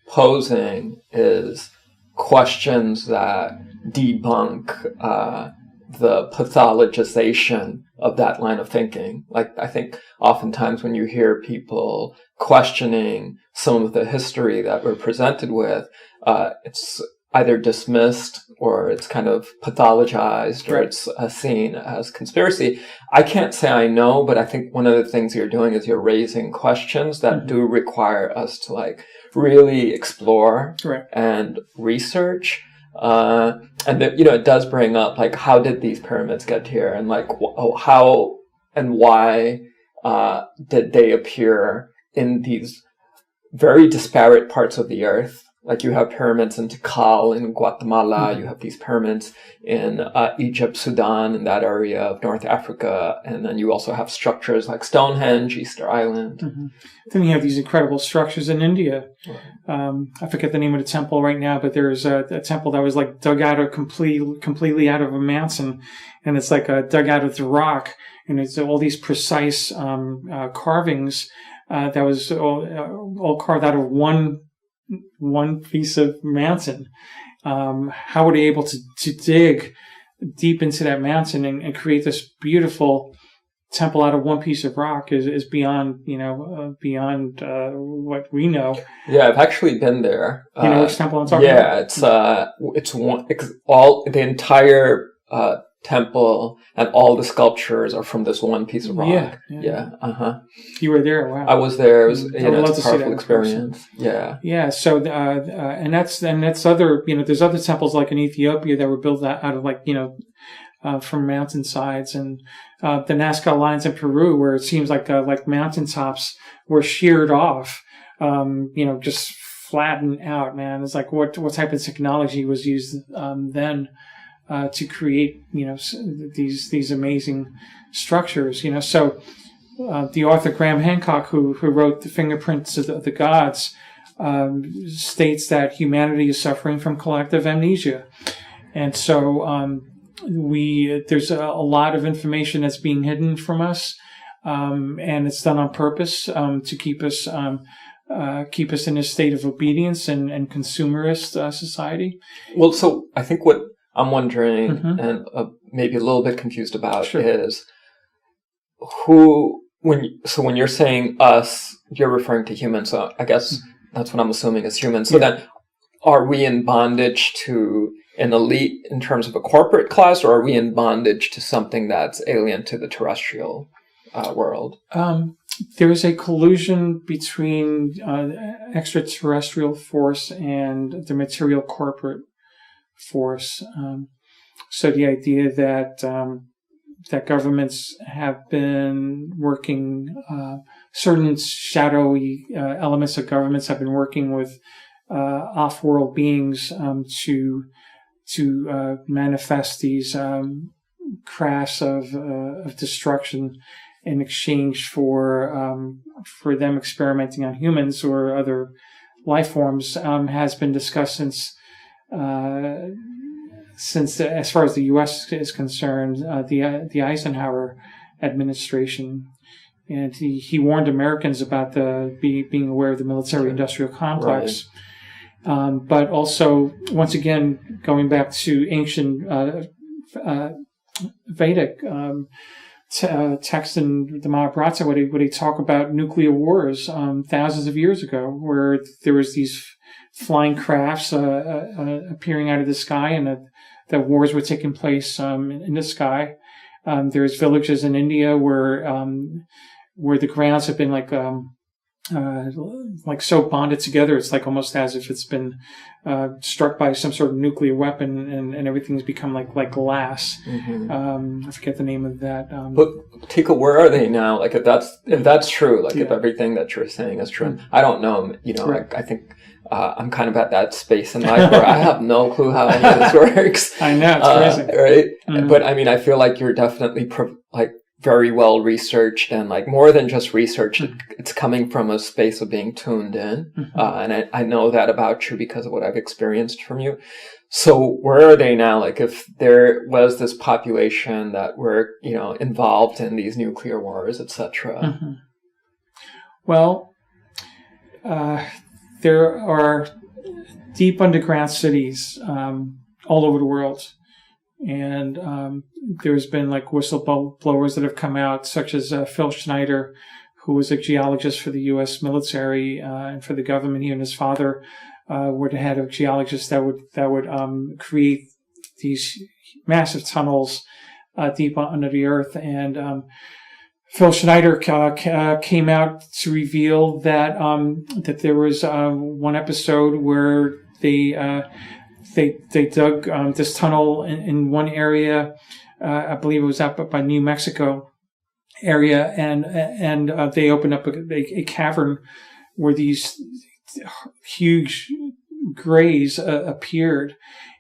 posing is questions that debunk the pathologization of that line of thinking. Like, I think oftentimes when you hear people questioning some of the history that we're presented with, it's either dismissed or it's kind of pathologized, or it's seen as conspiracy. I can't say I know, but I think one of the things you're doing is you're raising questions that do require us to really explore and research. And that, it does bring up, how did these pyramids get here? And how and why did they appear in these very disparate parts of the earth? Like, you have pyramids in Tikal in Guatemala, you have these pyramids in Egypt, Sudan, in that area of North Africa, and then you also have structures like Stonehenge, Easter Island. Then you have these incredible structures in India. I forget the name of the temple right now, but there's a temple that was dug out of completely out of a mountain, and it's dug out of the rock, and it's all these precise carvings that was all carved out of one piece of mountain. How were they able to dig deep into that mountain and create this beautiful temple out of one piece of rock is beyond, beyond what we know. Yeah, I've actually been there. You know which temple I'm talking about? Yeah, the entire temple and all the sculptures are from this one piece of rock. Yeah. You were there? Wow. I was there. It was I would love to a powerful see that experience. Yeah. Yeah. So, and that's other, there's other temples like in Ethiopia that were built out of like, from mountainsides, and the Nazca lines in Peru, where it seems like mountaintops were sheared off, just flattened out. Man, it's like what type of technology was used then to create these amazing structures. So the author Graham Hancock, who wrote The Fingerprints of the Gods, states that humanity is suffering from collective amnesia, and so there's a lot of information that's being hidden from us, and it's done on purpose to keep us in a state of obedience and consumerist society. Well, so I think what I'm wondering, and maybe a little bit confused about, is when you're saying us, you're referring to humans. So I guess that's what I'm assuming is humans. So then, are we in bondage to an elite in terms of a corporate class, or are we in bondage to something that's alien to the terrestrial world? There is a collusion between extraterrestrial force and the material corporate force. So the idea that governments have been working, certain shadowy elements of governments have been working with off-world beings to manifest these crafts of destruction in exchange for them experimenting on humans or other life forms, has been discussed since as far as the U.S. is concerned, the Eisenhower administration. And he warned Americans about being aware of the military-industrial complex. Right. But also, once again, going back to ancient Vedic text in the Mahabharata, where they talk about nuclear wars thousands of years ago, where there was these flying crafts appearing out of the sky, and that wars were taking place in the sky. There's villages in India where the grounds have been like so bonded together, it's like almost as if it's been struck by some sort of nuclear weapon, and everything's become like glass. I forget the name of that. But Tika, where are they now? Like if that's true, like if everything that you're saying is true, I don't know. Right. I think I'm kind of at that space in life where I have no clue how any of this works. I know, it's crazy, right? But I mean, I feel like you're definitely very well researched, and like more than just research, it's coming from a space of being tuned in. And I know that about you because of what I've experienced from you. So where are they now? Like if there was this population that were, involved in these nuclear wars, etc. Well, there are deep underground cities all over the world. And there's been like whistleblowers that have come out, such as Phil Schneider, who was a geologist for the U.S. military and for the government. He and his father were the head of geologists that would create these massive tunnels deep under the earth. And Phil Schneider came out to reveal that that there was one episode where they dug this tunnel in one area. I believe it was up by New Mexico area, and they opened up a cavern where these huge grays appeared,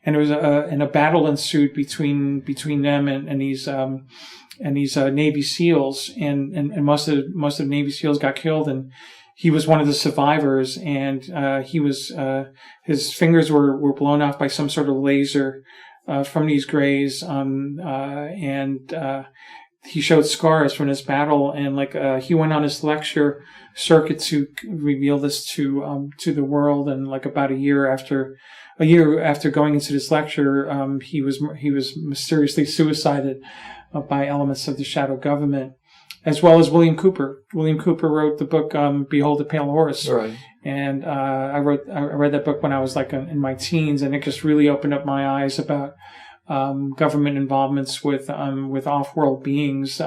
and there was a battle ensued between them and these Navy SEALs, and most of the Navy SEALs got killed, and he was one of the survivors, and his fingers were blown off by some sort of laser from these grays, and he showed scars from this battle, and he went on his lecture circuit to reveal this to the world, and about a year after going into this lecture, he was mysteriously suicided by elements of the shadow government. as well as William Cooper. William Cooper wrote the book Behold the Pale Horse. Right. And I read that book when I was like in my teens, and it just really opened up my eyes about government involvements with off-world beings.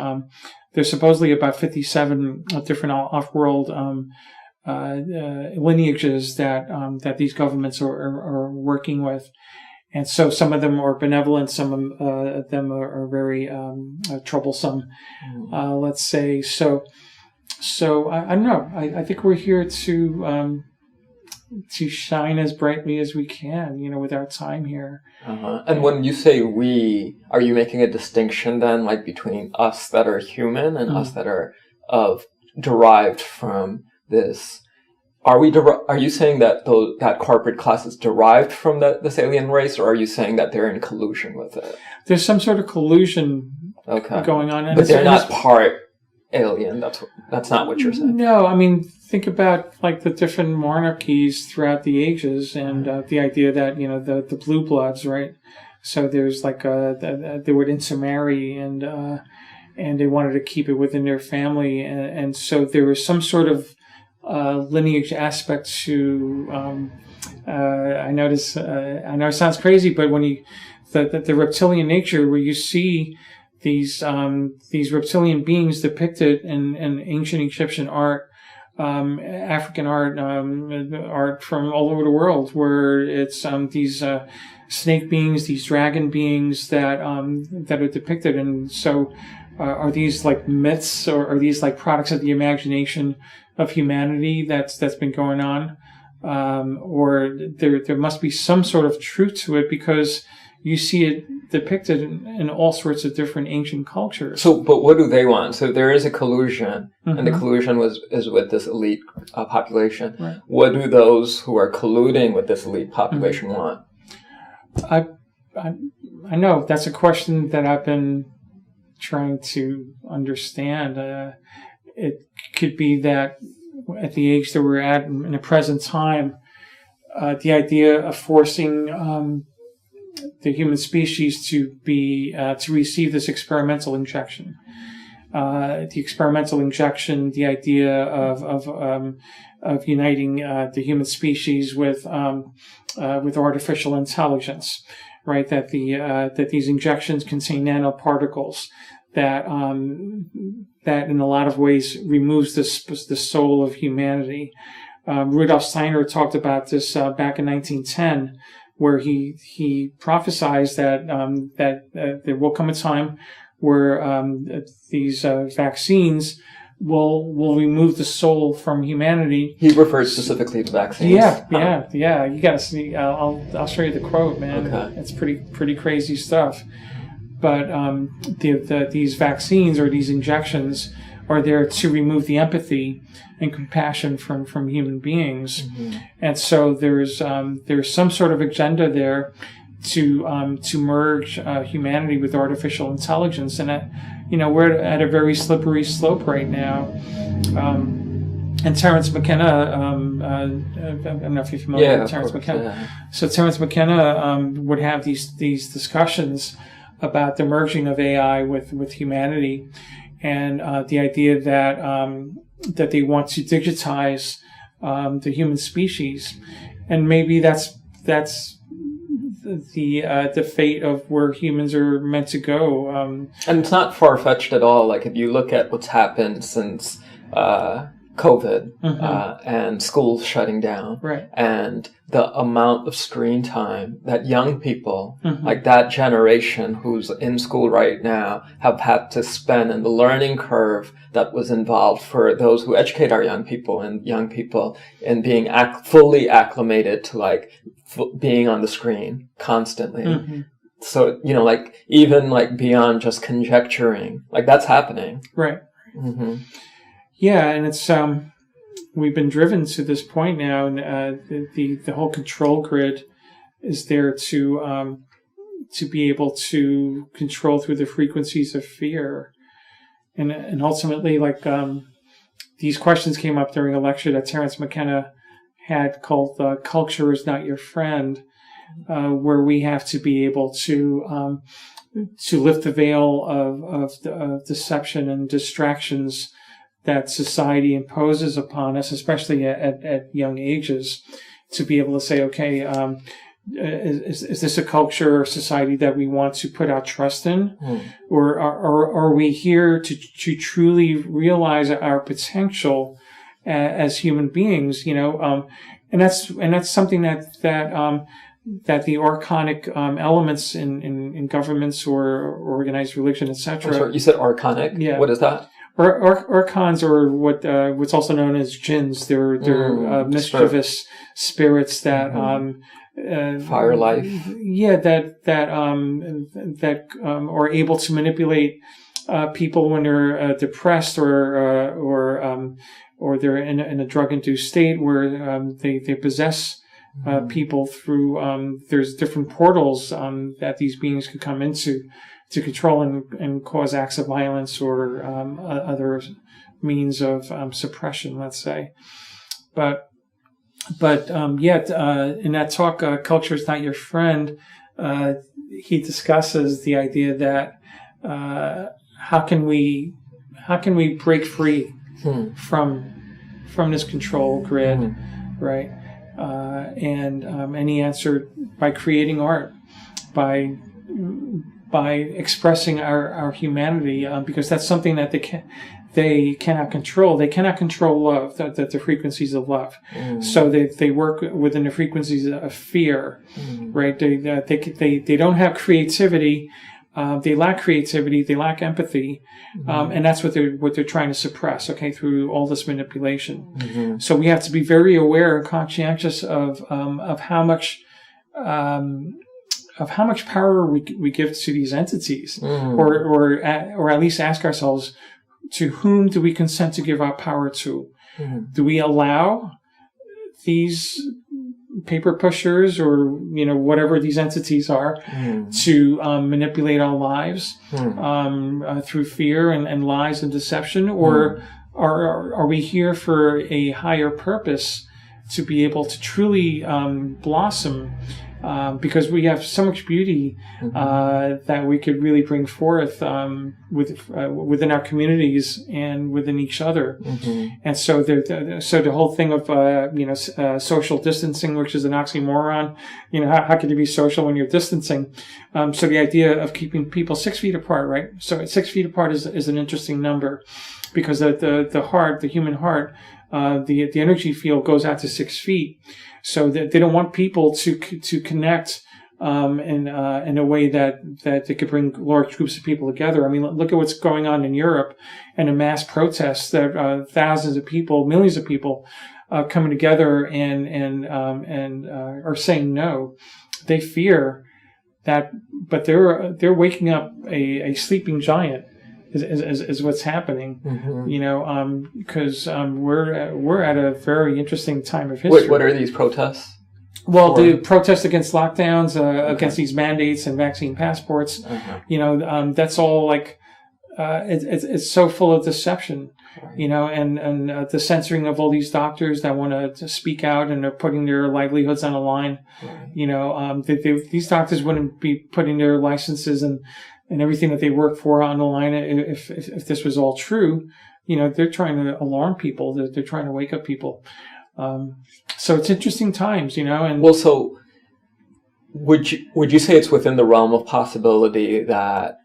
There's supposedly about 57 different off-world lineages that these governments are working with. And so some of them are benevolent, some of them are very troublesome, let's say. So I don't know. I think we're here to shine as brightly as we can, with our time here. And when you say we, are you making a distinction then, like between us that are human and us that are derived from this? Are you saying that that corporate class is derived from this alien race, or are you saying that they're in collusion with it? There's some sort of collusion going on. And but they're not part alien. That's not what you're saying. No, I mean, think about like the different monarchies throughout the ages, and the idea that the blue bloods, right? So there's like they would intermarry, and they wanted to keep it within their family, and so there was some sort of lineage aspect to. I notice. I know it sounds crazy, but when the reptilian nature, where you see these reptilian beings depicted in ancient Egyptian art, African art, art from all over the world, where it's these snake beings, these dragon beings that are depicted. And so, are these like myths, or are these like products of the imagination of humanity that's been going on, or there must be some sort of truth to it, because you see it depicted in all sorts of different ancient cultures. So, but what do they want? So there is a collusion, and the collusion is with this elite population. Right. What do those who are colluding with this elite population want? I know that's a question that I've been trying to understand. It could be that at the age that we're at in the present time, the idea of forcing the human species to receive this experimental injection. The experimental injection, the idea of uniting the human species with artificial intelligence, right? That these injections contain nanoparticles that in a lot of ways removes the soul of humanity. Rudolf Steiner talked about this back in 1910. Where he prophesized that there will come a time where these vaccines will remove the soul from humanity. He refers specifically to vaccines. Yeah. You gotta see. I'll show you the quote, man. Okay. It's pretty crazy stuff. But these vaccines or these injections are there to remove the empathy and compassion from human beings. And so there's some sort of agenda there to merge humanity with artificial intelligence, and we're at a very slippery slope right now. And Terence McKenna, I don't know if you're familiar with Terence McKenna. Yeah. So Terence McKenna would have these discussions about the merging of AI with humanity, and the idea that they want to digitize the human species, and maybe that's the fate of where humans are meant to go. And it's not far-fetched at all. Like if you look at what's happened since COVID and schools shutting down, right, and the amount of screen time that young people, like that generation who's in school right now, have had to spend, and the learning curve that was involved for those who educate our young people in being fully acclimated to like being on the screen constantly. So, like even like beyond just conjecturing, like that's happening. Right. Yeah, and it's we've been driven to this point now, and the whole control grid is there to be able to control through the frequencies of fear, and ultimately, like these questions came up during a lecture that Terence McKenna had called "Culture is Not Your Friend," where we have to be able to to lift the veil of deception and distractions that society imposes upon us, especially at young ages, to be able to say, okay, is this a culture or society that we want to put our trust in, or are we here to truly realize our potential as human beings? And that's something that the archonic elements in governments or organized religion, etc. I'm sorry, you said archonic? Yeah. What is that? Archons, or what's also known as jinns. They're mischievous spirits that fire life. Yeah, that are able to manipulate people when they're depressed or they're in a drug-induced state where they possess people through there's different portals that these beings can come into to control and cause acts of violence or other means of suppression, let's say. But yet in that talk, Culture is Not Your Friend, he discusses the idea that how can we break free from this control grid, right? And he answered by creating art, by expressing our humanity, because that's something that they cannot control. They cannot control love, the frequencies of love. So they work within the frequencies of fear, right? They don't have creativity. They lack creativity. They lack empathy, and that's what they're trying to suppress. Okay, through all this manipulation. So we have to be very aware and conscientious of how much power we give to these entities, or at least ask ourselves, to whom do we consent to give our power to? Do we allow these paper pushers or whatever these entities are to manipulate our lives through fear and lies and deception, or are we here for a higher purpose to be able to truly blossom? Because we have so much beauty that we could really bring forth within our communities and within each other. And so the whole thing of social distancing, which is an oxymoron, how could you be social when you're distancing? So the idea of keeping people 6 feet apart, right? So 6 feet apart is an interesting number, because the human heart, the energy field goes out to 6 feet. So that they don't want people to connect in a way that they could bring large groups of people together. I mean, look at what's going on in Europe and the mass protests that thousands of people, millions of people coming together and are saying no. They fear that, but they're waking up a sleeping giant. Is what's happening, because we're at a very interesting time of history. What are these protests? Well, the protests against lockdowns, against these mandates and vaccine passports, that's all like it's so full of deception, and the censoring of all these doctors that want to speak out and they're putting their livelihoods on the line. These doctors wouldn't be putting their licenses and everything that they work for on the line if this was all true. They're trying to alarm people. They're trying to wake up people. So it's interesting times, and well, so would you say it's within the realm of possibility that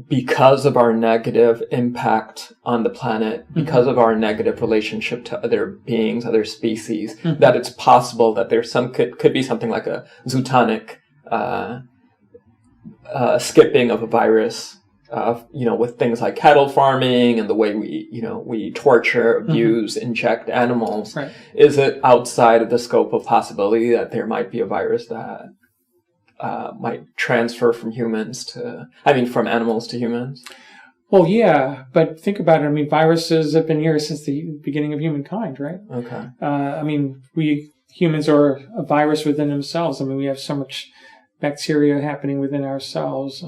because of our negative impact on the planet, because of our negative relationship to other beings, other species, that it's possible that there's could be something like a zootonic skipping of a virus, with things like cattle farming and the way we torture, abuse, inject animals. Right. Is it outside of the scope of possibility that there might be a virus that might transfer from animals to humans? Well, yeah, but think about it. I mean, viruses have been here since the beginning of humankind, right? Okay. We humans are a virus within themselves. I mean, we have so much bacteria happening within ourselves.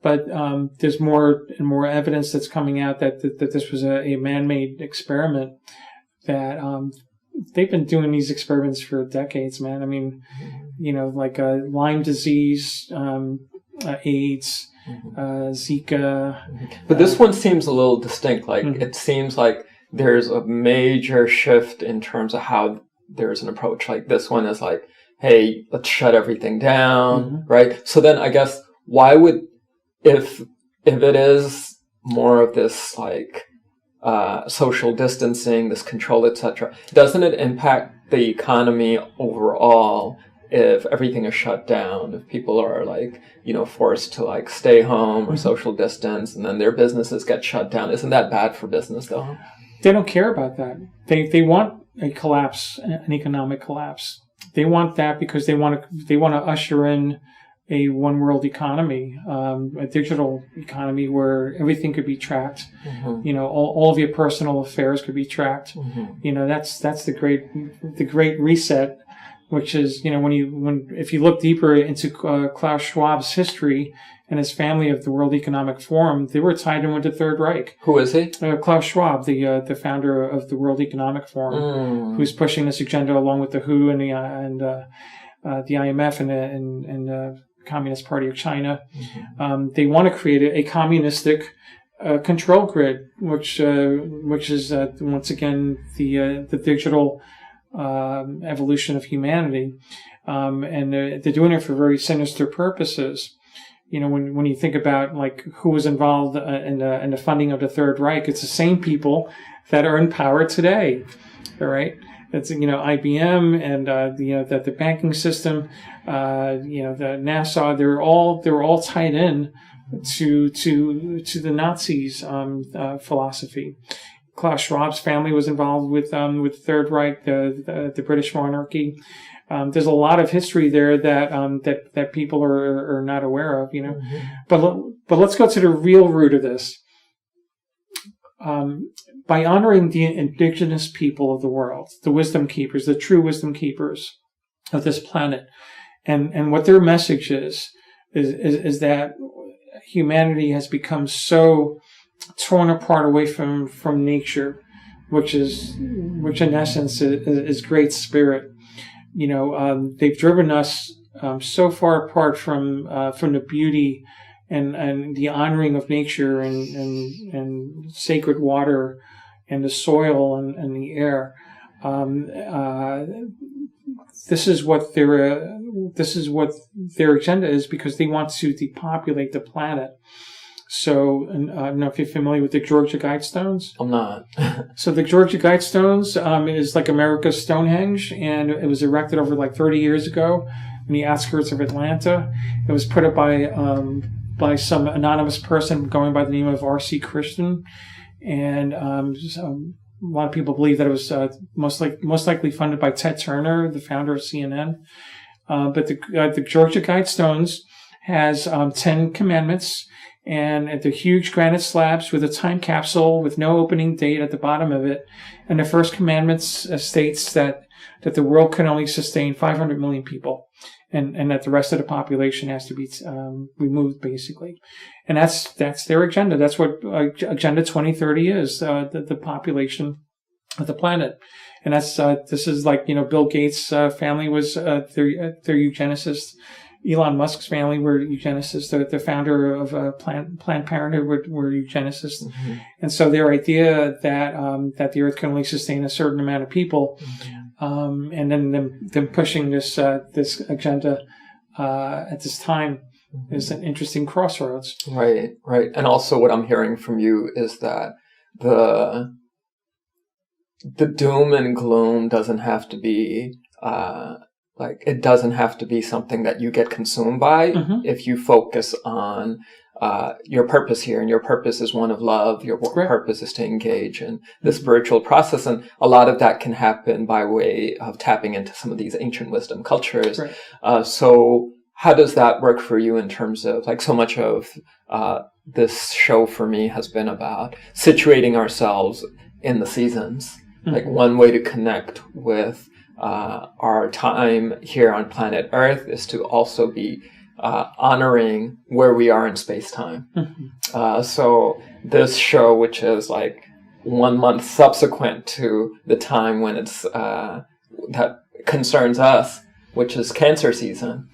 But there's more and more evidence that's coming out that this was a man-made experiment, that they've been doing these experiments for decades, man. I mean, like Lyme disease, AIDS, Zika. But this one seems a little distinct. Like it seems like there's a major shift in terms of how there's an approach. Like this one is like, hey, let's shut everything down, right? So then I guess why would, if it is more of this like social distancing, this control, etc., doesn't it impact the economy overall if everything is shut down, if people are like, forced to like stay home or social distance, and then their businesses get shut down? Isn't that bad for business though? They don't care about that. They want a collapse, an economic collapse. They want that because they want to usher in a one world economy, a digital economy where everything could be tracked. All of your personal affairs could be tracked. That's the great reset, which is, if you look deeper into Klaus Schwab's history and his family of the World Economic Forum, they were tied in with the Third Reich. Who is he? Klaus Schwab, the founder of the World Economic Forum, who's pushing this agenda along with the WHO and the IMF and the Communist Party of China. They want to create a communistic control grid, which is once again the digital evolution of humanity, and they're doing it for very sinister purposes. When you think about like who was involved in the funding of the Third Reich, it's the same people that are in power today. All right, it's IBM and the banking system, the NASA. They're all tied in to the Nazis' philosophy. Klaus Schwab's family was involved with the Third Reich, the British monarchy. There's a lot of history there that people are not aware of, But let's go to the real root of this. By honoring the indigenous people of the world, the wisdom keepers, the true wisdom keepers of this planet, and what their message is that humanity has become so torn apart away from nature, which in essence is great spirit. They've driven us so far apart from the beauty and the honoring of nature and sacred water and the soil and the air. This is what their agenda is, because they want to depopulate the planet. So, I don't know if you're familiar with the Georgia Guidestones. I'm not. So the Georgia Guidestones is like America's Stonehenge, and it was erected over like 30 years ago in the outskirts of Atlanta. It was put up by some anonymous person going by the name of R.C. Christian, and a lot of people believe that it was most likely funded by Ted Turner, the founder of CNN. But the Georgia Guidestones has 10 commandments. And the huge granite slabs with a time capsule with no opening date at the bottom of it. And the first commandment states that the world can only sustain 500 million people, and that the rest of the population has to be removed, basically. And that's their agenda. That's what Agenda 2030 is, the population of the planet. And this is like, Bill Gates' family was they're eugenicists. Elon Musk's family were eugenicists. The founder of Planned Parenthood were eugenicists, and so their idea that the Earth can only sustain a certain amount of people, and then them pushing this agenda at this time is an interesting crossroads. Right. And also, what I'm hearing from you is that the doom and gloom doesn't have to be. It doesn't have to be something that you get consumed by if you focus on your purpose here. And your purpose is one of love. Your purpose is to engage in the spiritual process. And a lot of that can happen by way of tapping into some of these ancient wisdom cultures. Right. So how does that work for you in terms of, like, so much of this show for me has been about situating ourselves in the seasons. Like, one way to connect with our time here on planet Earth is to also be honoring where we are in space-time. So this show, which is like 1 month subsequent to the time when it's that concerns us, which is Cancer season.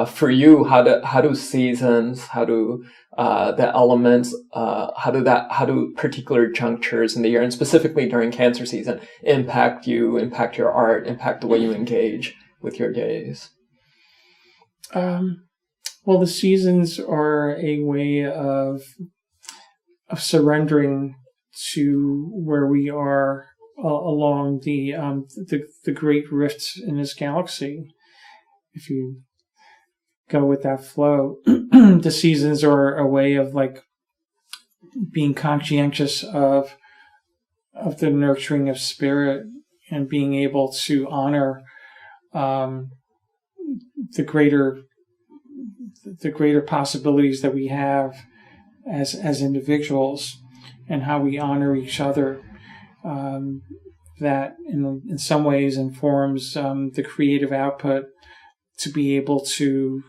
For you, how do seasons, how do the elements, how do particular junctures in the year, and specifically during Cancer season, impact you, impact your art, impact the way you engage with your days? Well, the seasons are a way of surrendering to where we are along the great rifts in this galaxy. If you go with that flow, the seasons are a way of like being conscientious of the nurturing of spirit and being able to honor the greater possibilities that we have as individuals, and how we honor each other. That in some ways informs the creative output to be able to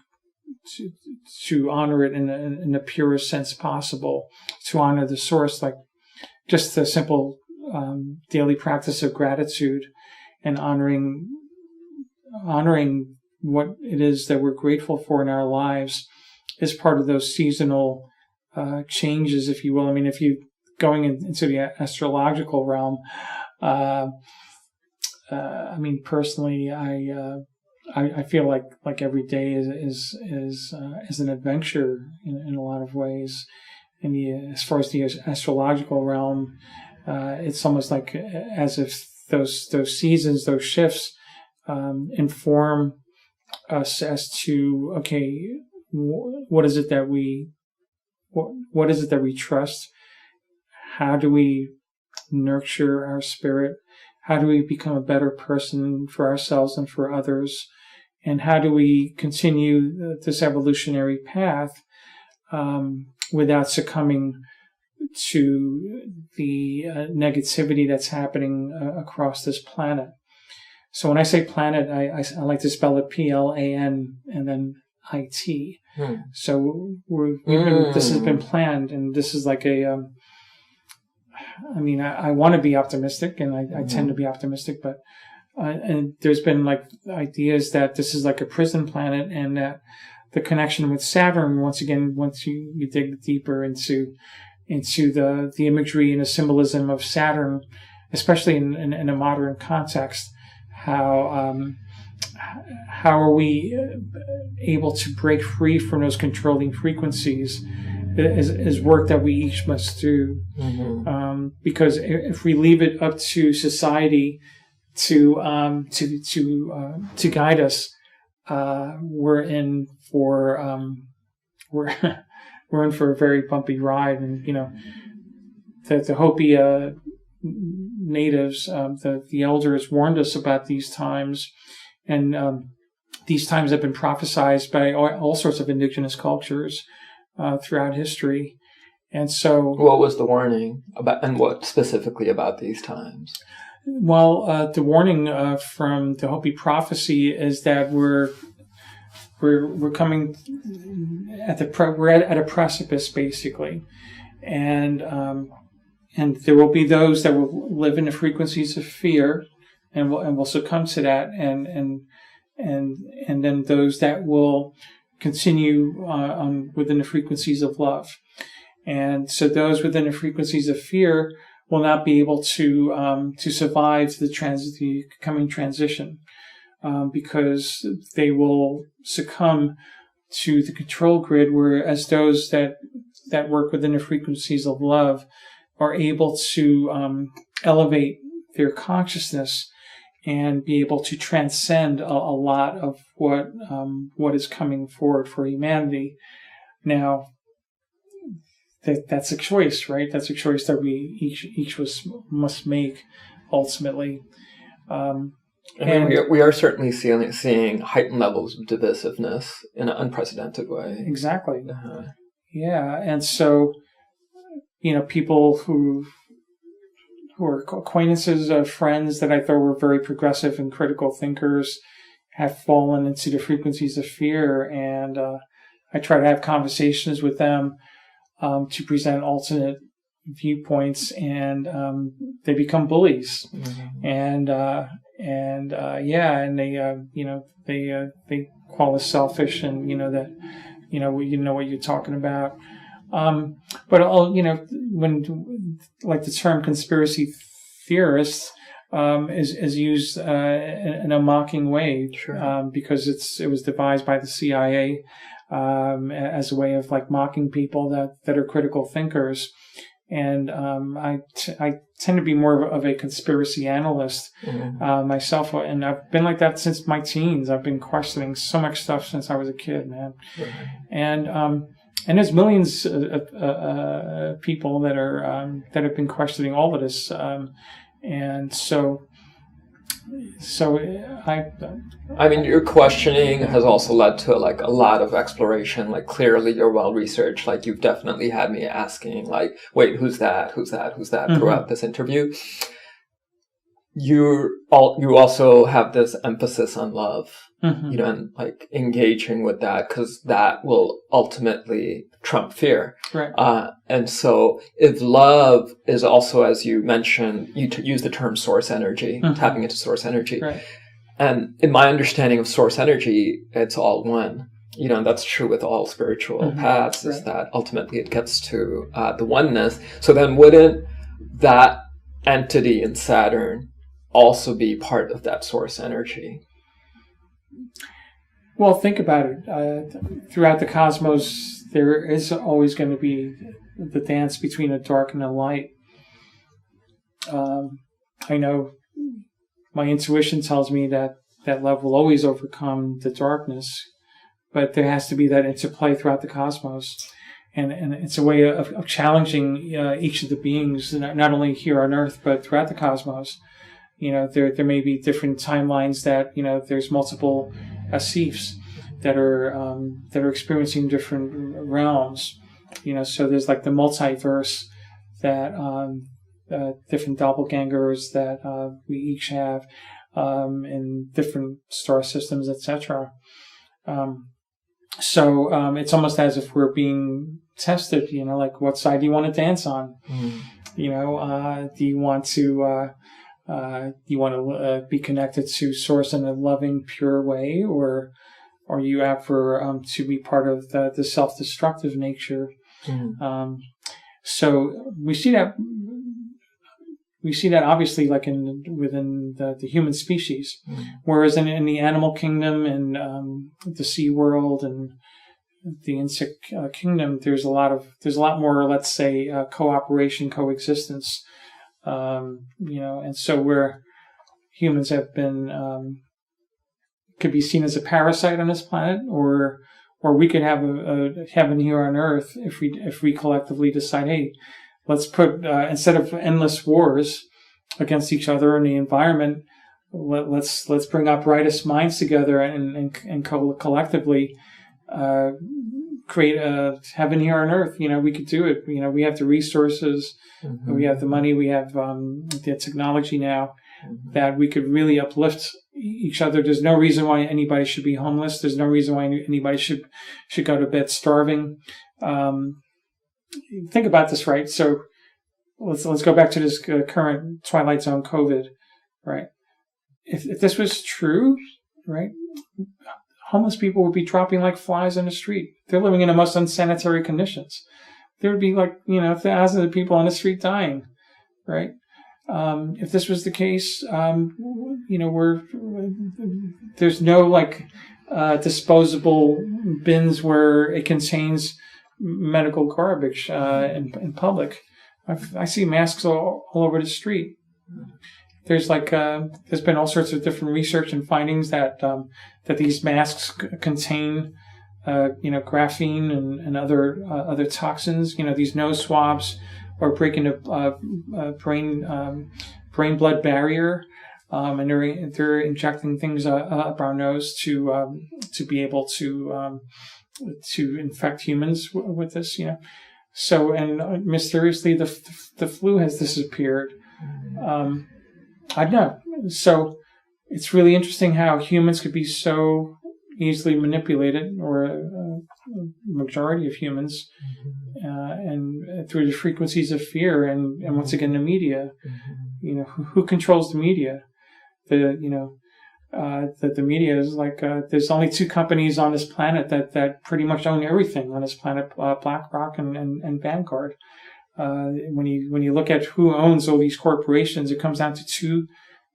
honor it in the purest sense possible, to honor the source, like just the simple daily practice of gratitude and honoring what it is that we're grateful for in our lives is part of those seasonal changes, if you will. I mean, if you going into the astrological realm, I mean, personally, I feel like every day is an adventure in a lot of ways. And as far as the astrological realm, it's almost like as if those seasons, those shifts, inform us as to, okay, what is it that we trust? How do we nurture our spirit? How do we become a better person for ourselves and for others? And how do we continue this evolutionary path without succumbing to the negativity that's happening across this planet? So when I say planet, I like to spell it PLAN and then IT. So this has been planned, and this is like a. I mean, I want to be optimistic, and I tend to be optimistic, but and there's been like ideas that this is like a prison planet, and that the connection with Saturn, once you dig deeper into the imagery and the symbolism of Saturn, especially in a modern context, how are we able to break free from those controlling frequencies is work that we each must do. Because if we leave it up to society to guide us, we're in for a very bumpy ride. And the Hopi natives, the elders warned us about these times, and these times have been prophesized by all sorts of indigenous cultures throughout history. And so, what was the warning about, and what specifically about these times? Well, the warning from the Hopi prophecy is that we're coming we're at a precipice, basically, and there will be those that will live in the frequencies of fear and will succumb to that, and then those that will continue within the frequencies of love. And so those within the frequencies of fear will not be able to survive the coming transition, because they will succumb to the control grid, whereas those that work within the frequencies of love are able to elevate their consciousness and be able to transcend a lot of what is coming forward for humanity. Now, that's a choice, right? That's a choice that we each must make ultimately. We are certainly seeing heightened levels of divisiveness in an unprecedented way. Exactly. Yeah, and so people who are acquaintances of friends that I thought were very progressive and critical thinkers have fallen into the frequencies of fear, and I try to have conversations with them to present alternate viewpoints, and they become bullies. And and and they call us selfish, and that you know what you're talking about. But when like the term conspiracy theorist is used in a mocking way, Sure. because it was devised by the CIA as a way of like mocking people that are critical thinkers. And I tend to be more of a conspiracy analyst myself, and I've been like that since my teens. I've been questioning so much stuff since I was a kid, man. And there's millions of people that have been questioning all of this, and so I mean, your questioning has also led to like a lot of exploration. Like clearly you're well researched. Like you've definitely had me asking like, wait, who's that throughout this interview. You also have this emphasis on love, and like engaging with that, because that will ultimately trump fear. Right. And so if love is also, as you mentioned, you use the term source energy, tapping into source energy. Right. And in my understanding of source energy, it's all one. And that's true with all spiritual paths, is that ultimately it gets to the oneness. So then wouldn't that entity in Saturn also be part of that source energy? Well, think about it. Throughout the cosmos, there is always going to be the dance between a dark and a light. I know my intuition tells me that love will always overcome the darkness, but there has to be that interplay throughout the cosmos. And it's a way of challenging each of the beings, not only here on Earth, but throughout the cosmos. There may be different timelines that, there's multiple Asifs that are experiencing different realms. So there's like the multiverse that different doppelgangers that we each have in different star systems, etc. So it's almost as if we're being tested. Like what side do you want to dance on? Do you want to be connected to Source in a loving, pure way, or are you out for to be part of the self-destructive nature? So we see that obviously, like within the human species, whereas in the animal kingdom and the sea world and the insect kingdom, there's a lot more, let's say, cooperation, coexistence. And so where humans have been, could be seen as a parasite on this planet, or we could have a heaven here on Earth if we collectively decide, hey, let's put, instead of endless wars against each other in the environment, let's bring our brightest minds together and collectively, create a heaven here on Earth. We could do it. We have the resources, we have the money, we have the technology now that we could really uplift each other. There's no reason why anybody should be homeless. There's no reason why anybody should go to bed starving. Think about this, right? So let's go back to this current Twilight Zone COVID, right? If this was true, right, homeless people would be dropping like flies in the street. They're living in the most unsanitary conditions. There would be like, thousands of people on the street dying, right? If this was the case, there's no like disposable bins where it contains medical garbage in public. I see masks all over the street. There's there's been all sorts of different research and findings that these masks contain graphene and other toxins. These nose swabs are breaking the brain blood barrier, and they're injecting things up our nose to be able to infect humans with this. So, and mysteriously the flu has disappeared. I don't know. So it's really interesting how humans could be so easily manipulated, or a majority of humans, and through the frequencies of fear and once again the media. Who controls the media? the media is like, there's only two companies on this planet that pretty much own everything on this planet, BlackRock and Vanguard. When you look at who owns all these corporations, it comes down to two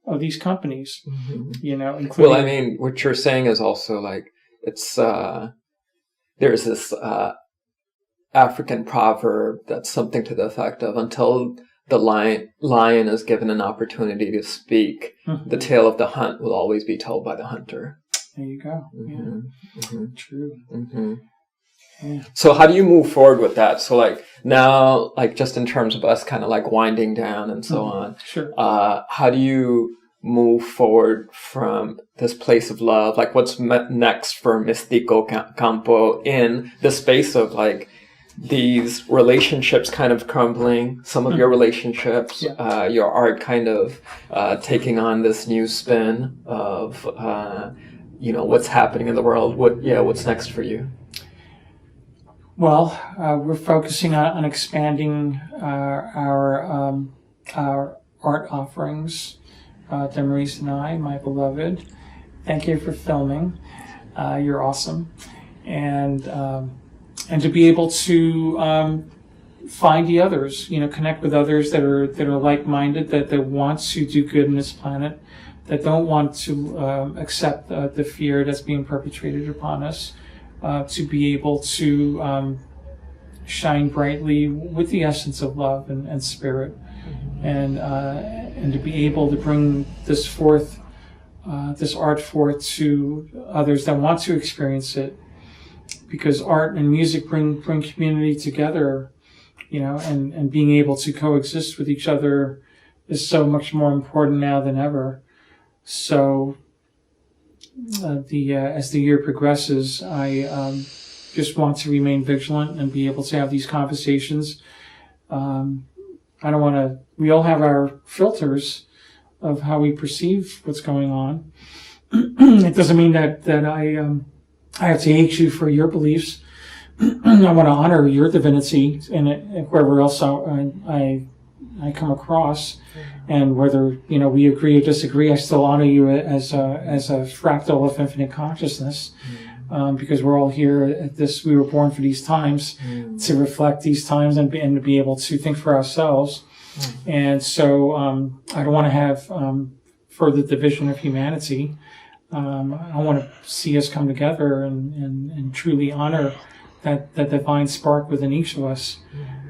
of these companies, including. Well, I mean, what you're saying is also like, it's, there's this, African proverb that's something to the effect of, until the lion is given an opportunity to speak, the tale of the hunt will always be told by the hunter. There you go. True. Yeah. So how do you move forward with that? So like now, like just in terms of us kind of like winding down and so on, Sure. How do you move forward from this place of love? Like what's next for Myztico Campo in the space of like these relationships kind of crumbling, some of your relationships, your art kind of taking on this new spin of, what's happening in the world. What's next for you? Well, we're focusing on expanding our art offerings. Demarise and I, my beloved, thank you for filming. You're awesome. And to be able to find the others, connect with others that are like-minded, that want to do good in this planet, that don't want to accept the fear that's being perpetrated upon us, to be able to shine brightly with the essence of love and spirit, and to be able to bring this art forth to others that want to experience it. Because art and music bring community together, and being able to coexist with each other is so much more important now than ever. So, as the year progresses, I just want to remain vigilant and be able to have these conversations. I don't want to. We all have our filters of how we perceive what's going on. It doesn't mean that I have to hate you for your beliefs. I want to honor your divinity and wherever else I come across, and whether we agree or disagree, I still honor you as a fractal of infinite consciousness, because we're all here at this. We were born for these times to reflect these times and to be able to think for ourselves. And so I don't want to have further division of humanity. I want to see us come together and truly honor that divine spark within each of us,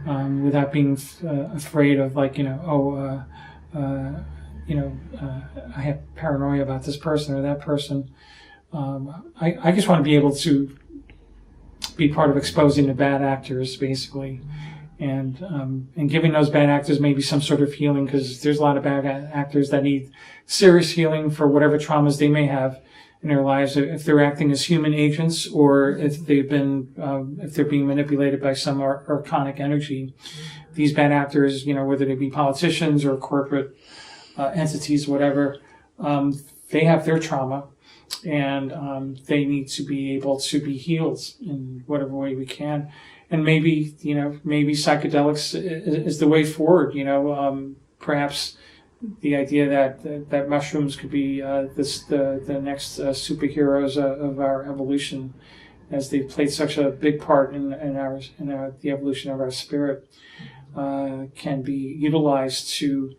without being afraid of I have paranoia about this person or that person. I just want to be able to be part of exposing the bad actors, basically, and giving those bad actors maybe some sort of healing, because there's a lot of bad actors that need serious healing for whatever traumas they may have in their lives, if they're acting as human agents or if they're being manipulated by some archonic energy. These bad actors, whether they be politicians or corporate entities, whatever, they have their trauma, and they need to be able to be healed in whatever way we can. And maybe psychedelics is the way forward. Perhaps the idea that mushrooms could be the next superheroes of our evolution, as they've played such a big part in the evolution of our spirit, can be utilized to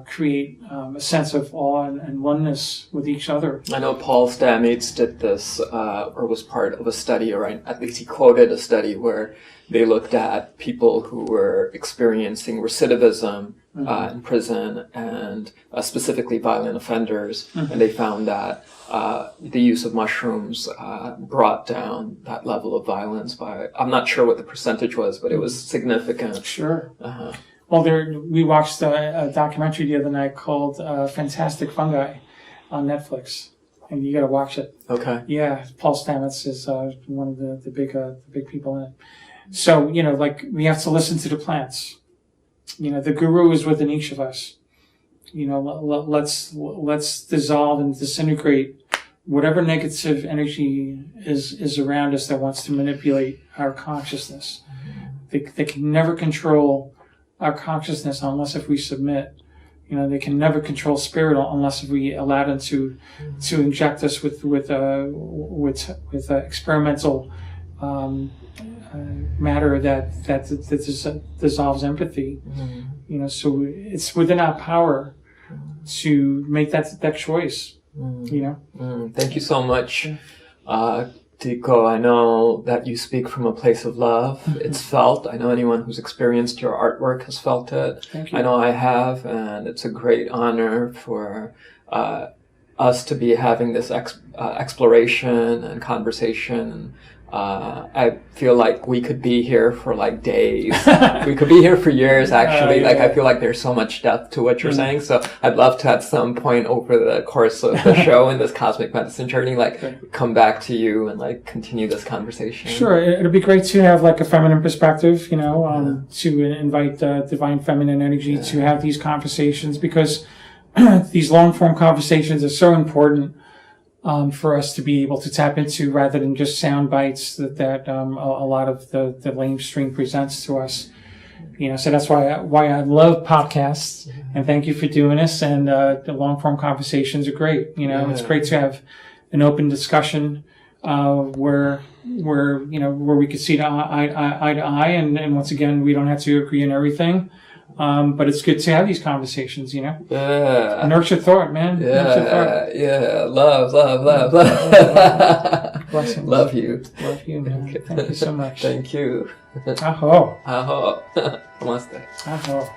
create a sense of awe and oneness with each other. I know Paul Stamets did this, or was part of a study, or at least he quoted a study where they looked at people who were experiencing recidivism in prison, and specifically violent offenders, and they found that the use of mushrooms brought down that level of violence by, I'm not sure what the percentage was, but it was significant. Sure. Well, we watched a documentary the other night called Fantastic Fungi on Netflix, and you got to watch it. Okay. Yeah, Paul Stamets is one of the big people in it. So, we have to listen to the plants. The guru is within each of us. Let's dissolve and disintegrate whatever negative energy is around us that wants to manipulate our consciousness. They can never control our consciousness unless if we submit. You know, they can never control spirit unless we allow them to inject us with experimental matter that dissolves empathy. You know, so it's within our power to make that choice. You know. Thank you so much, Tico. I know that you speak from a place of love. It's felt. I know anyone who's experienced your artwork has felt it. Thank you. I know I have, and it's a great honor for us to be having this exploration and conversation. I feel like we could be here for like days. We could be here for years, actually. Like, I feel like there's so much depth to what you're saying. So I'd love to, at some point over the course of the show and this cosmic medicine journey, like come back to you and like continue this conversation. Sure. It'd be great to have like a feminine perspective, you know, to invite the divine feminine energy to have these conversations, because these long form conversations are so important. For us to be able to tap into, rather than just sound bites that a lot of the lamestream presents to us. You know, so that's why I love podcasts, and thank you for doing this. And the long form conversations are great. You know, it's great to have an open discussion where we could see eye to eye, and once again, we don't have to agree on everything. But it's good to have these conversations, you know? Yeah. Nurture thought, man. Nurture thought. Yeah. Love. Blessings. Love you. Love you, man. Thank you so much. Thank you. Aho. Aho. Namaste. Aho.